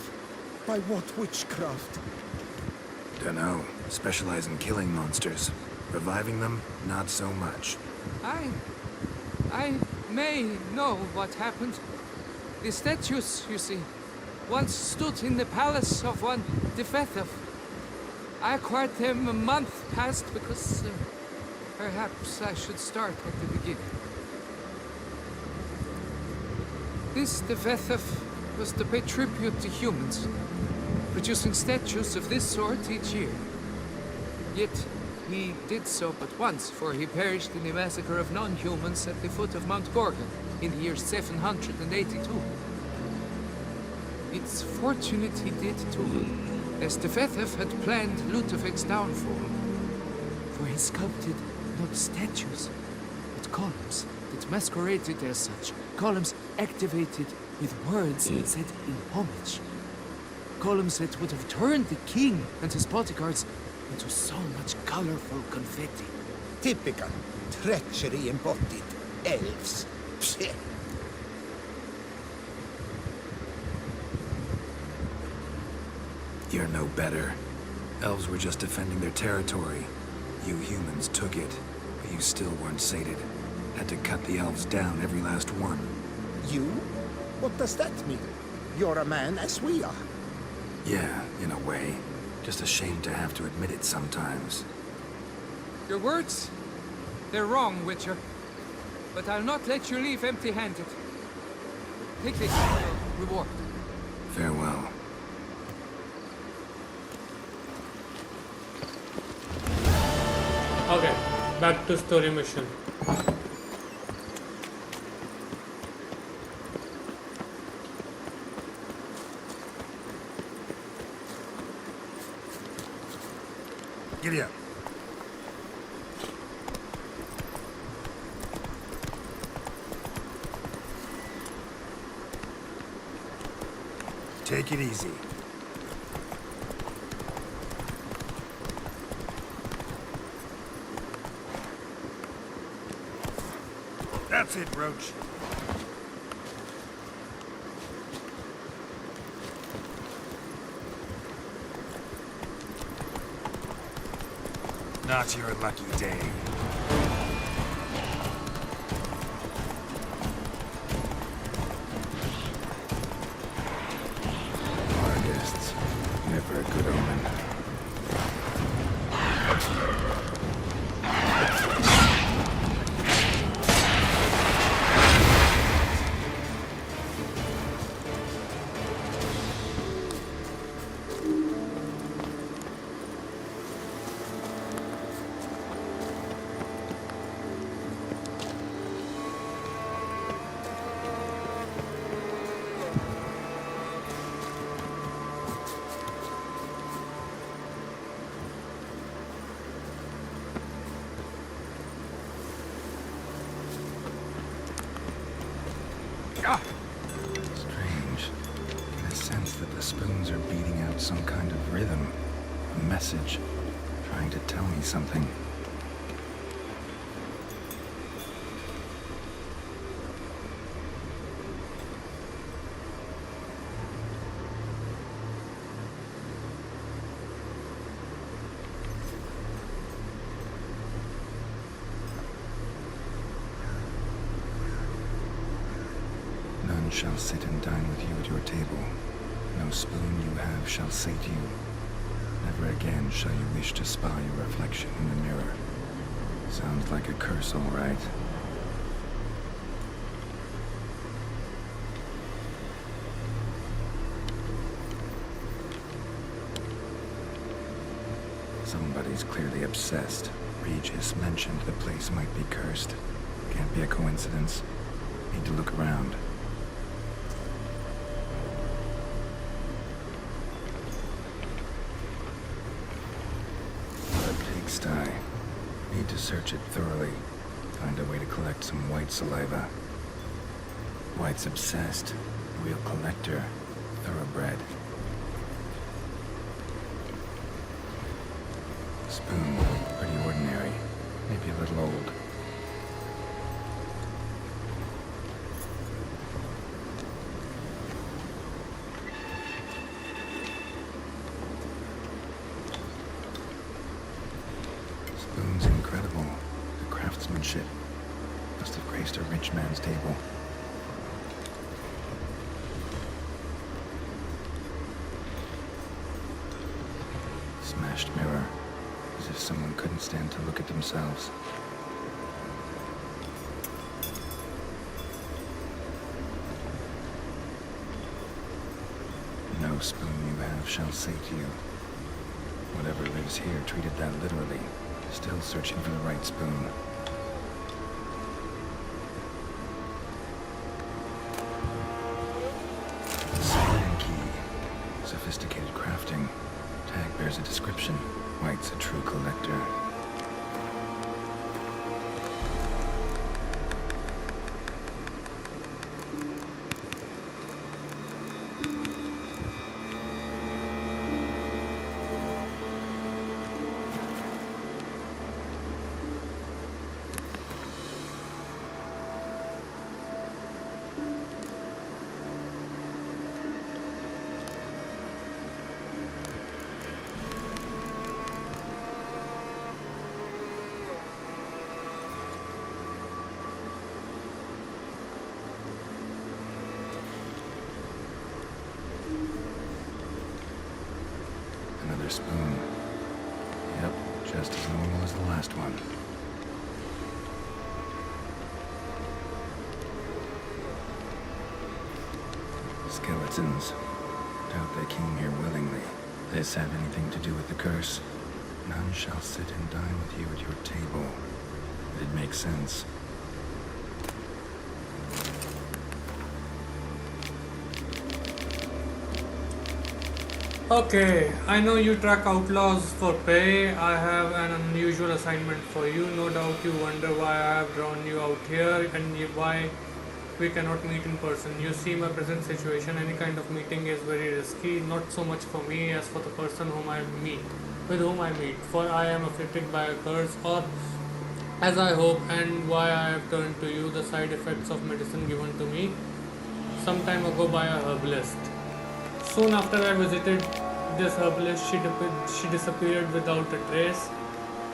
By what witchcraft? Dunno. Specialize in killing monsters. Reviving them, not so much. I may know what happened. The statues, you see, once stood in the palace of one Defethov. I acquired them a month past because perhaps I should start at the beginning. This Defethov was to pay tribute to humans, producing statues of this sort each year. Yet he did so but once, for he perished in the massacre of non-humans at the foot of Mount Gorgon in the year 782. It's fortunate he did too, as Defethov had planned Ludovic's downfall. For he sculpted not statues, but columns that masqueraded as such. Columns activated with words said in homage. Columns that would have turned the king and his bodyguards into so much colorful confetti. Typical treachery embodied elves. Psst. You're no better. Elves were just defending their territory. You humans took it, but you still weren't sated. Had to cut the elves down, every last one. You? What does that mean? You're a man as we are. Yeah, in a way. Just ashamed to have to admit it sometimes. Your words? They're wrong, Witcher. But I'll not let you leave empty-handed. Take this as a reward. Farewell. Okay, back to story mission. Giddy up. Take it easy. That's it, Roach. Not your lucky day. Artists, never a good omen. Strange. Get a sense that the spoons are beating out some kind of rhythm, a message, trying to tell me something. None shall sit and dine with you at your table. No spoon you have shall sate you. Never again shall you wish to spy your reflection in the mirror. Sounds like a curse, all right. Somebody's clearly obsessed. Regis mentioned the place might be cursed. Can't be a coincidence. Need to look around. search it thoroughly. Find a way to collect some White saliva. White's obsessed. Real collector. Thoroughbred. Spoon. Pretty ordinary. Maybe a little old. Spoon's incredible. The craftsmanship. Must have graced a rich man's table. Smashed mirror. As if someone couldn't stand to look at themselves. No spoon you have shall say to you. Whatever lives here treated that literally. Still searching for the right spoon. Sliding key. Sophisticated crafting. Tag bears a description. White's a true collector. Another spoon. Yep, just as normal as the last one. Skeletons. Doubt they came here willingly. This have anything to do with the curse? None shall sit and dine with you at your table. It makes sense. Okay, I know you track outlaws for pay. I have an unusual assignment for you. No doubt you wonder why I have drawn you out here and why we cannot meet in person. You see my present situation. Any kind of meeting is very risky, not so much for me as for the person with whom I meet. For I am afflicted by a curse, or as I hope, and why I have turned to you, the side effects of medicine given to me some time ago by a herbalist. Soon after I visited this herbalist, she disappeared without a trace.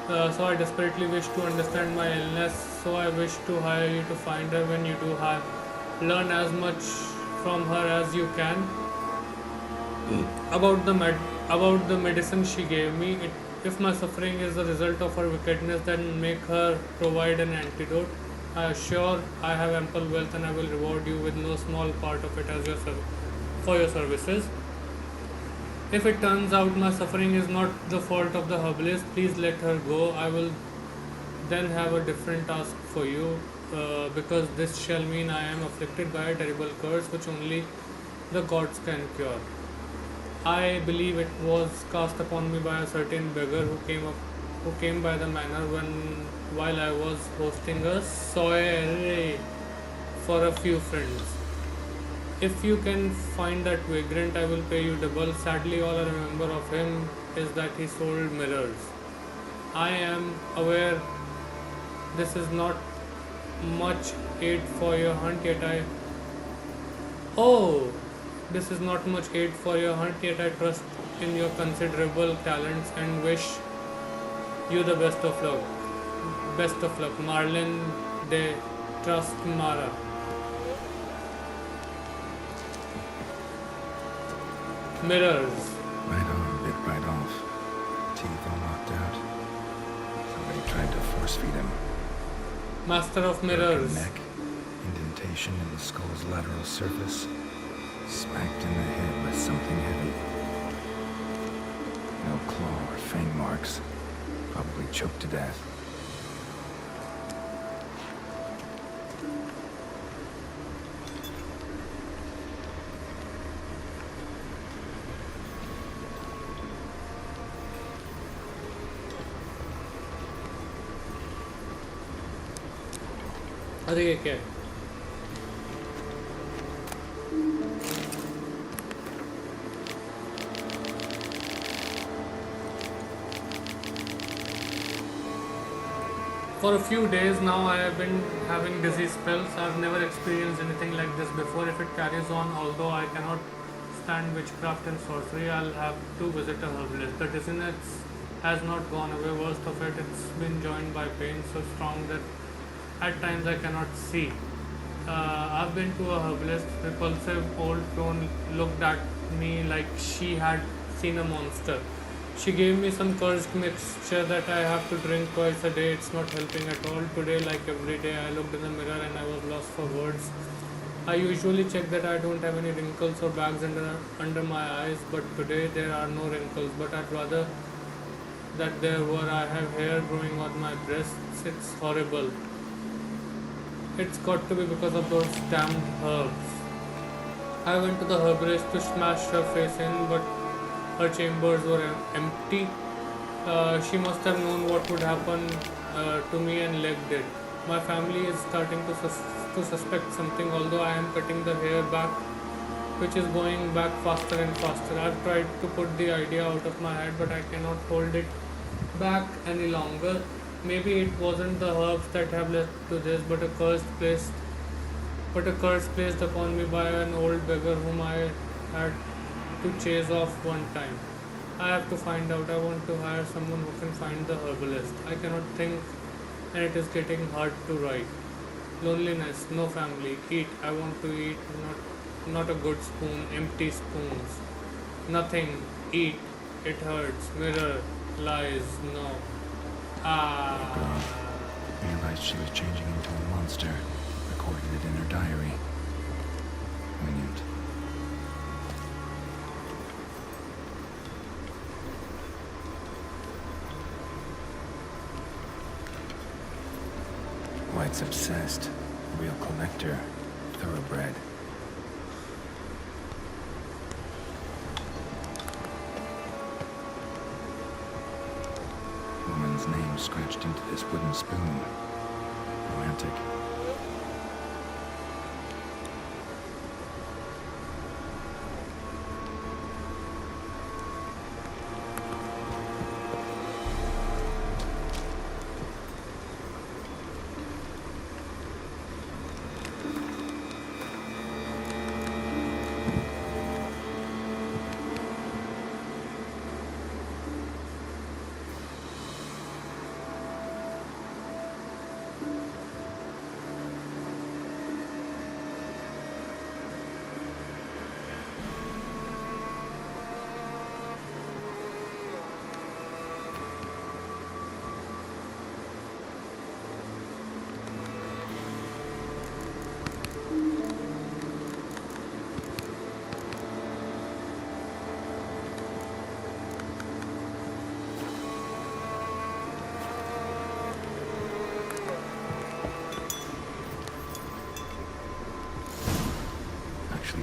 So I desperately wish to understand my illness. So I wish to hire you to find her. When you do, learn as much from her as you can about the medicine she gave me. If my suffering is the result of her wickedness, then make her provide an antidote. I assure I have ample wealth, and I will reward you with no small part of it as for your services. If it turns out my suffering is not the fault of the herbalist, please let her go. I will then have a different task for you, because this shall mean I am afflicted by a terrible curse which only the gods can cure. I believe it was cast upon me by a certain beggar who came by the manor while I was hosting a soiree for a few friends. If you can find that vagrant, I will pay you double. Sadly, all I remember of him is that he sold mirrors. I am aware this is not much aid for your hunt, yet I trust in your considerable talents and wish you the best of luck. Best of luck, Marlin de Trustmara. Mirrors. Right on, bit right off. Teeth all knocked out. Somebody tried to force feed him. Master of mirrors. Broken neck, indentation in the skull's lateral surface, smacked in the head with something heavy. No claw or fang marks. Probably choked to death. अरे ये क्या है? For a few days now, I have been having dizzy spells. I've never experienced anything like this before. If it carries on, although I cannot stand witchcraft and sorcery, I'll have to visit a herbalist. The dizziness has not gone away. Worst of it, it's been joined by pain so strong that at times I cannot see. I've been to a herbalist. Repulsive old crone looked at me like she had seen a monster. She gave me some cursed mixture that I have to drink twice a day. It's not helping at all. Today, like every day, I looked in the mirror and I was lost for words. I usually check that I don't have any wrinkles or bags under my eyes, but today there are no wrinkles. But I'd rather that there were. I have hair growing on my breasts. It's horrible. It's got to be because of those damned herbs. I went to the herbalist to smash her face in, but her chambers were empty. She must have known what would happen to me and left it. My family is starting to suspect something, although I am cutting the hair back, which is going back faster and faster. I've tried to put the idea out of my head, but I cannot hold it back any longer. Maybe it wasn't the herbs that have led to this, but a curse placed upon me by an old beggar whom I had to chase off one time. I have to find out. I want to hire someone who can find the herbalist. I cannot think, and it is getting hard to write. Loneliness, no family. Eat. I want to eat, not a good spoon, empty spoons. Nothing. Eat. It hurts. Mirror. Lies. No. Realized she was changing into a monster. Recorded it in her diary. Poignant. White's obsessed. Real collector. Thoroughbred. Woman's name scratched into this wooden spoon. Romantic.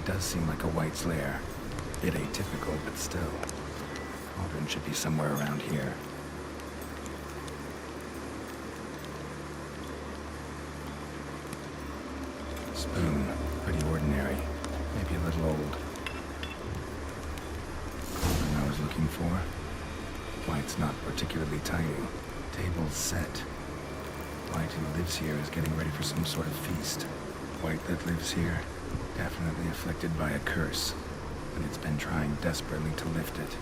Does seem like a White's lair. Bit atypical, but still. Cauldron should be somewhere around here. Spoon. Pretty ordinary. Maybe a little old. Cauldron I was looking for. White's not particularly tiny. Table's set. White who lives here is getting ready for some sort of feast. White that lives here, definitely afflicted by a curse, and it's been trying desperately to lift it.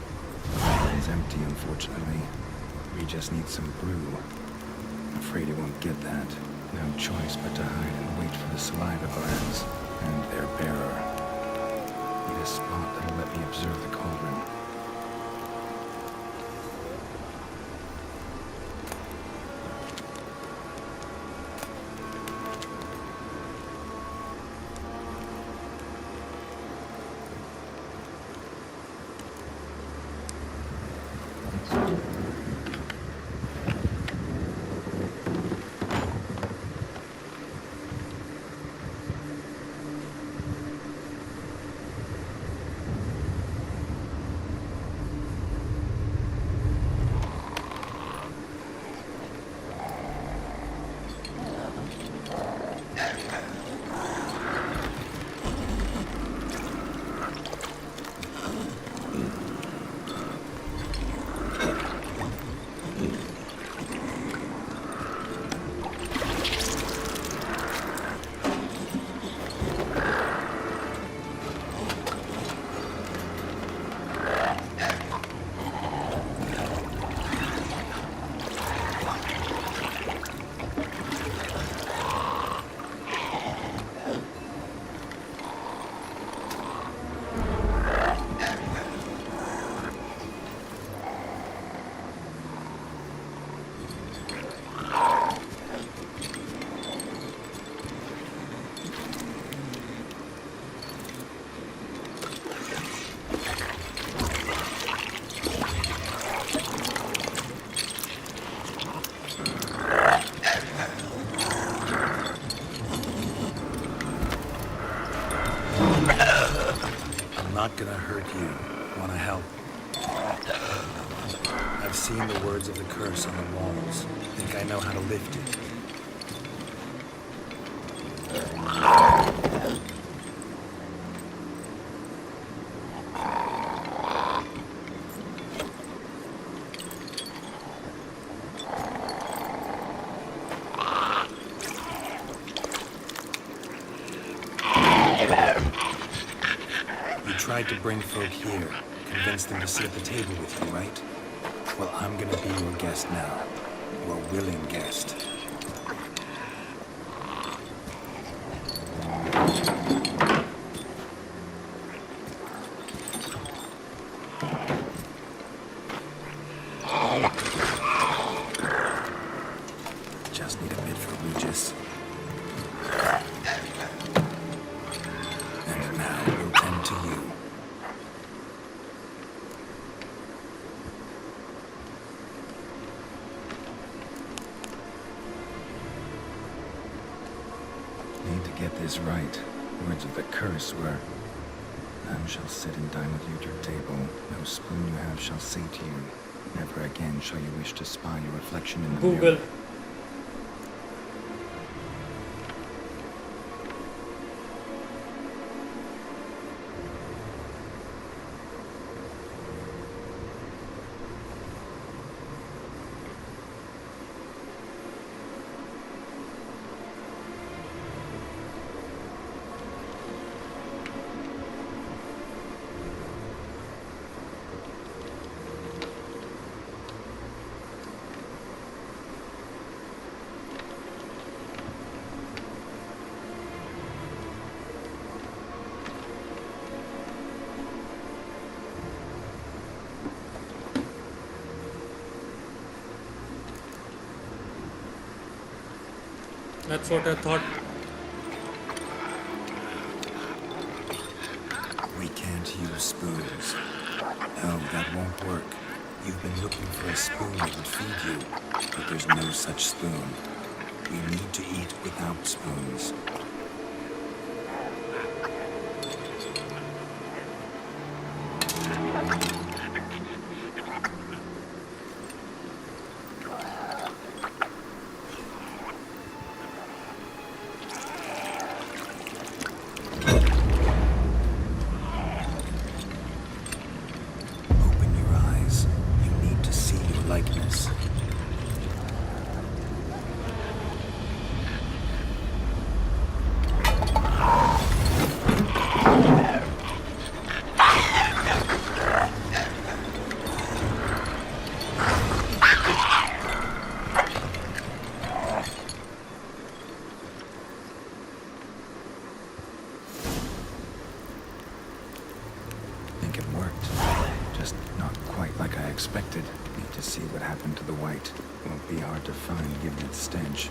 The bottle is empty, unfortunately. We just need some brew. Afraid it won't get that. No choice but to hide and wait for the saliva glands and their bearer. Need a spot that'll let me observe the cauldron. I'm not gonna hurt you. Wanna help? I've seen the words of the curse on the walls. Think I know how to lift it. You tried to bring folk here, convince them to sit at the table with you, right? Well, I'm gonna be your guest now. Your willing guest. Just need a bit for Regis. And now we'll tend to you. Need to get this right. Words of the curse were, none shall sit and dine with you at your table. No spoon you have shall say to you, never again shall you wish to spy your reflection in the Google. mirror. That's what I thought. We can't use spoons. No, that won't work. You've been looking for a spoon that would feed you, but there's no such spoon. We need to eat without spoons. Open your eyes. You need to see your likeness. Think it worked. Just not quite like I expected. Need to see what happened to the white. Won't be hard to find given its stench.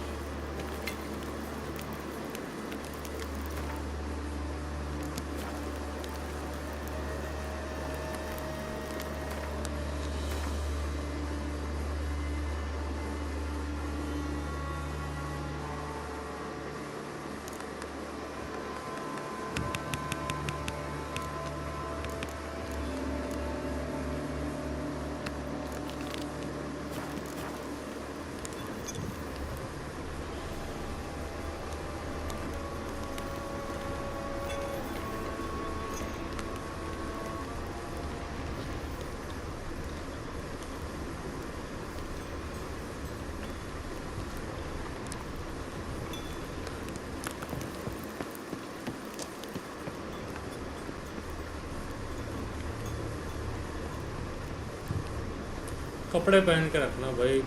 कपड़े पहन के रखना भाई.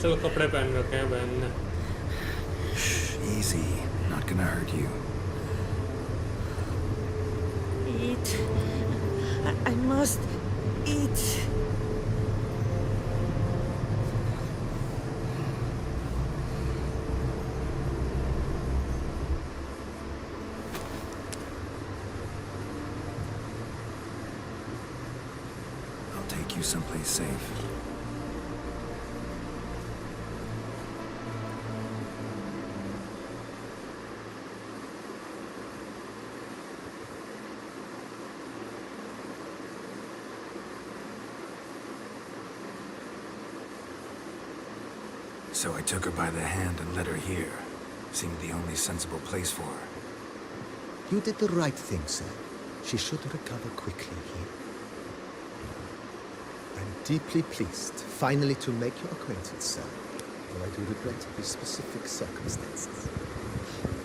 चलो कपड़े पहन रखे हैं बहन ने. Easy. Not gonna hurt you. Eat. I must eat. I'll take you someplace safe. So I took her by the hand and led her here. Seemed the only sensible place for her. You did the right thing, sir. She should recover quickly here. I'm deeply pleased, finally, to make your acquaintance, sir. Though I do regret the specific circumstances.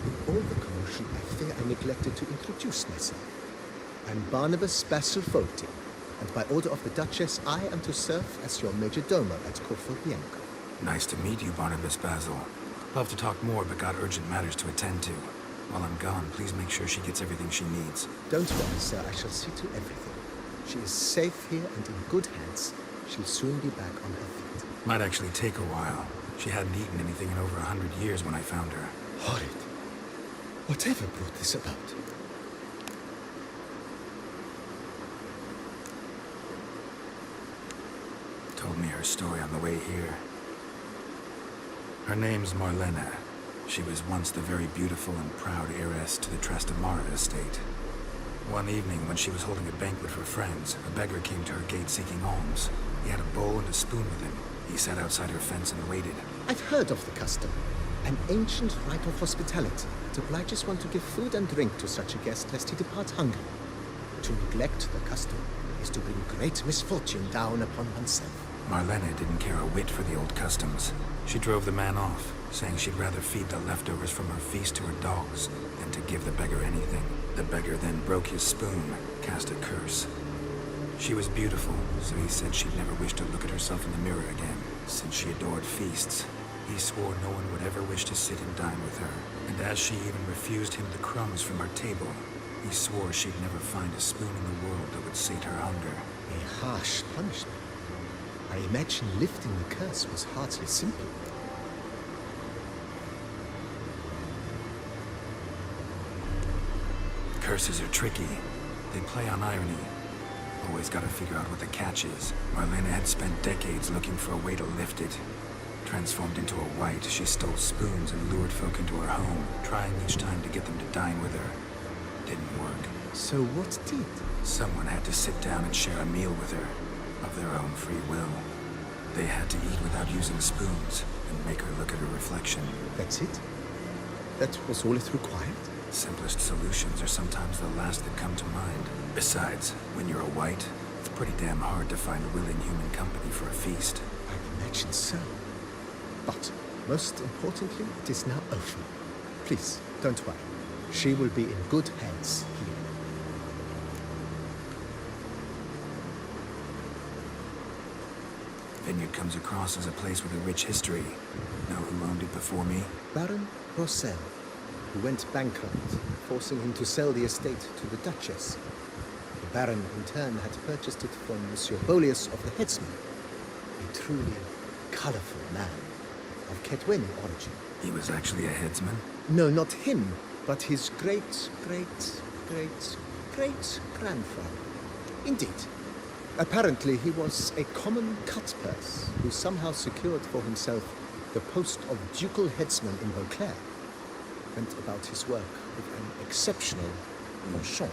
In all the commotion, I fear I neglected to introduce myself. I'm Barnabas Basil Folty, and by order of the Duchess, I am to serve as your major domo at Corfu Bianco. Nice to meet you, Barnabas Basil. Love to talk more, but got urgent matters to attend to. While I'm gone, please make sure she gets everything she needs. Don't worry, sir. I shall see to everything. She is safe here and in good hands. She'll soon be back on her feet. Might actually take a while. She hadn't eaten anything in over 100 years when I found her. Horrid. Whatever brought this about? Told me her story on the way here. Her name's Marlena. She was once the very beautiful and proud heiress to the Trastamara estate. One evening, when she was holding a banquet for friends, a beggar came to her gate seeking alms. He had a bowl and a spoon with him. He sat outside her fence and waited. I've heard of the custom. An ancient rite of hospitality that obliges one to give food and drink to such a guest lest he depart hungry. To neglect the custom is to bring great misfortune down upon oneself. Marlena didn't care a whit for the old customs. She drove the man off, saying she'd rather feed the leftovers from her feast to her dogs than to give the beggar anything. The beggar then broke his spoon, cast a curse. She was beautiful, so he said she'd never wish to look at herself in the mirror again. Since she adored feasts, he swore no one would ever wish to sit and dine with her. And as she even refused him the crumbs from her table, he swore she'd never find a spoon in the world that would sate her hunger. A harsh punishment. I imagine lifting the curse was hardly simple. Curses are tricky. They play on irony. Always gotta figure out what the catch is. Marlena had spent decades looking for a way to lift it. Transformed into a wight, she stole spoons and lured folk into her home, trying each time to get them to dine with her. Didn't work. So what did? Someone had to sit down and share a meal with her, of their own free will. They had to eat without using spoons, and make her look at her reflection. That's it? That was all it required? Simplest solutions are sometimes the last that come to mind. Besides, when you're a wight, it's pretty damn hard to find willing human company for a feast. I imagine so. But, most importantly, it is now over. Please, don't worry. She will be in good hands here. Vineyard comes across as a place with a rich history. Know who owned it before me? Baron Rossel, who went bankrupt, forcing him to sell the estate to the Duchess. The Baron, in turn, had purchased it from Monsieur Bolius of the Headsman, a truly colorful man of Ketweni origin. He was actually a headsman? No, not him, but his great-great-great-great-grandfather. Indeed. Apparently, he was a common cut-purse who somehow secured for himself the post of ducal headsman in Beauclair. Went about his work with an exceptional penchant.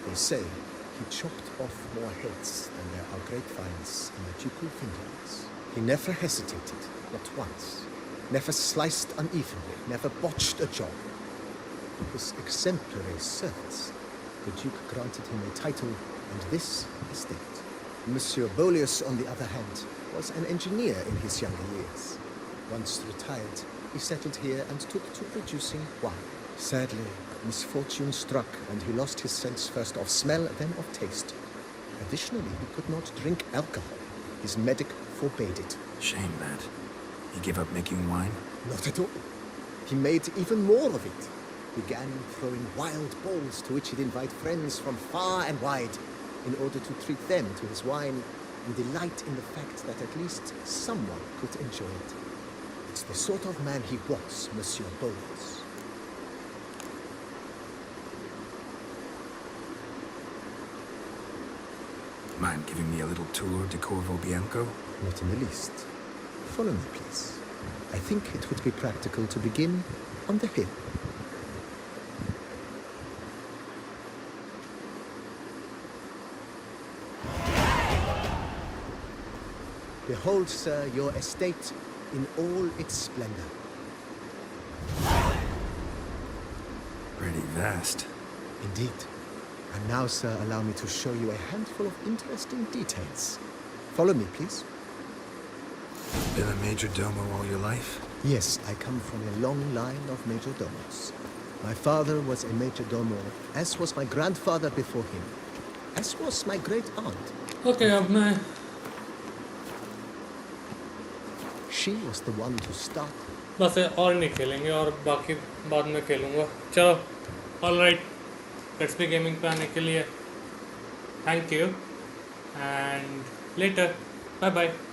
They say he chopped off more heads than there are grapevines in the ducal vineyards. He never hesitated, not once. Never sliced unevenly, never botched a job. For his exemplary service, the Duke granted him a title and this estate. Monsieur Bolius, on the other hand, was an engineer in his younger years. Once retired, he settled here and took to producing wine. Sadly, misfortune struck and he lost his sense first of smell, then of taste. Additionally, he could not drink alcohol. His medic forbade it. Shame that. He gave up making wine? Not at all. He made even more of it. Began throwing wild balls to which he'd invite friends from far and wide in order to treat them to his wine and delight in the fact that at least someone could enjoy it. It's the sort of man he was, Monsieur Bowles. Mind giving me a little tour de Corvo Bianco? Not in the least. Follow me, please. I think it would be practical to begin on the hill. Behold, sir, your estate in all its splendor. Pretty vast. Indeed. And now, sir, allow me to show you a handful of interesting details. Follow me, please. Been a major domo all your life? Yes, I come from a long line of major domos. My father was a major domo, as was my grandfather before him, as was my great aunt. Okay, अब मैं She was the one to start. बस और नहीं खेलेंगे और बाकी बाद में खेलूँगा. चलो, all right. Let's be gaming पे आने के लिए. Thank you and later. Bye bye.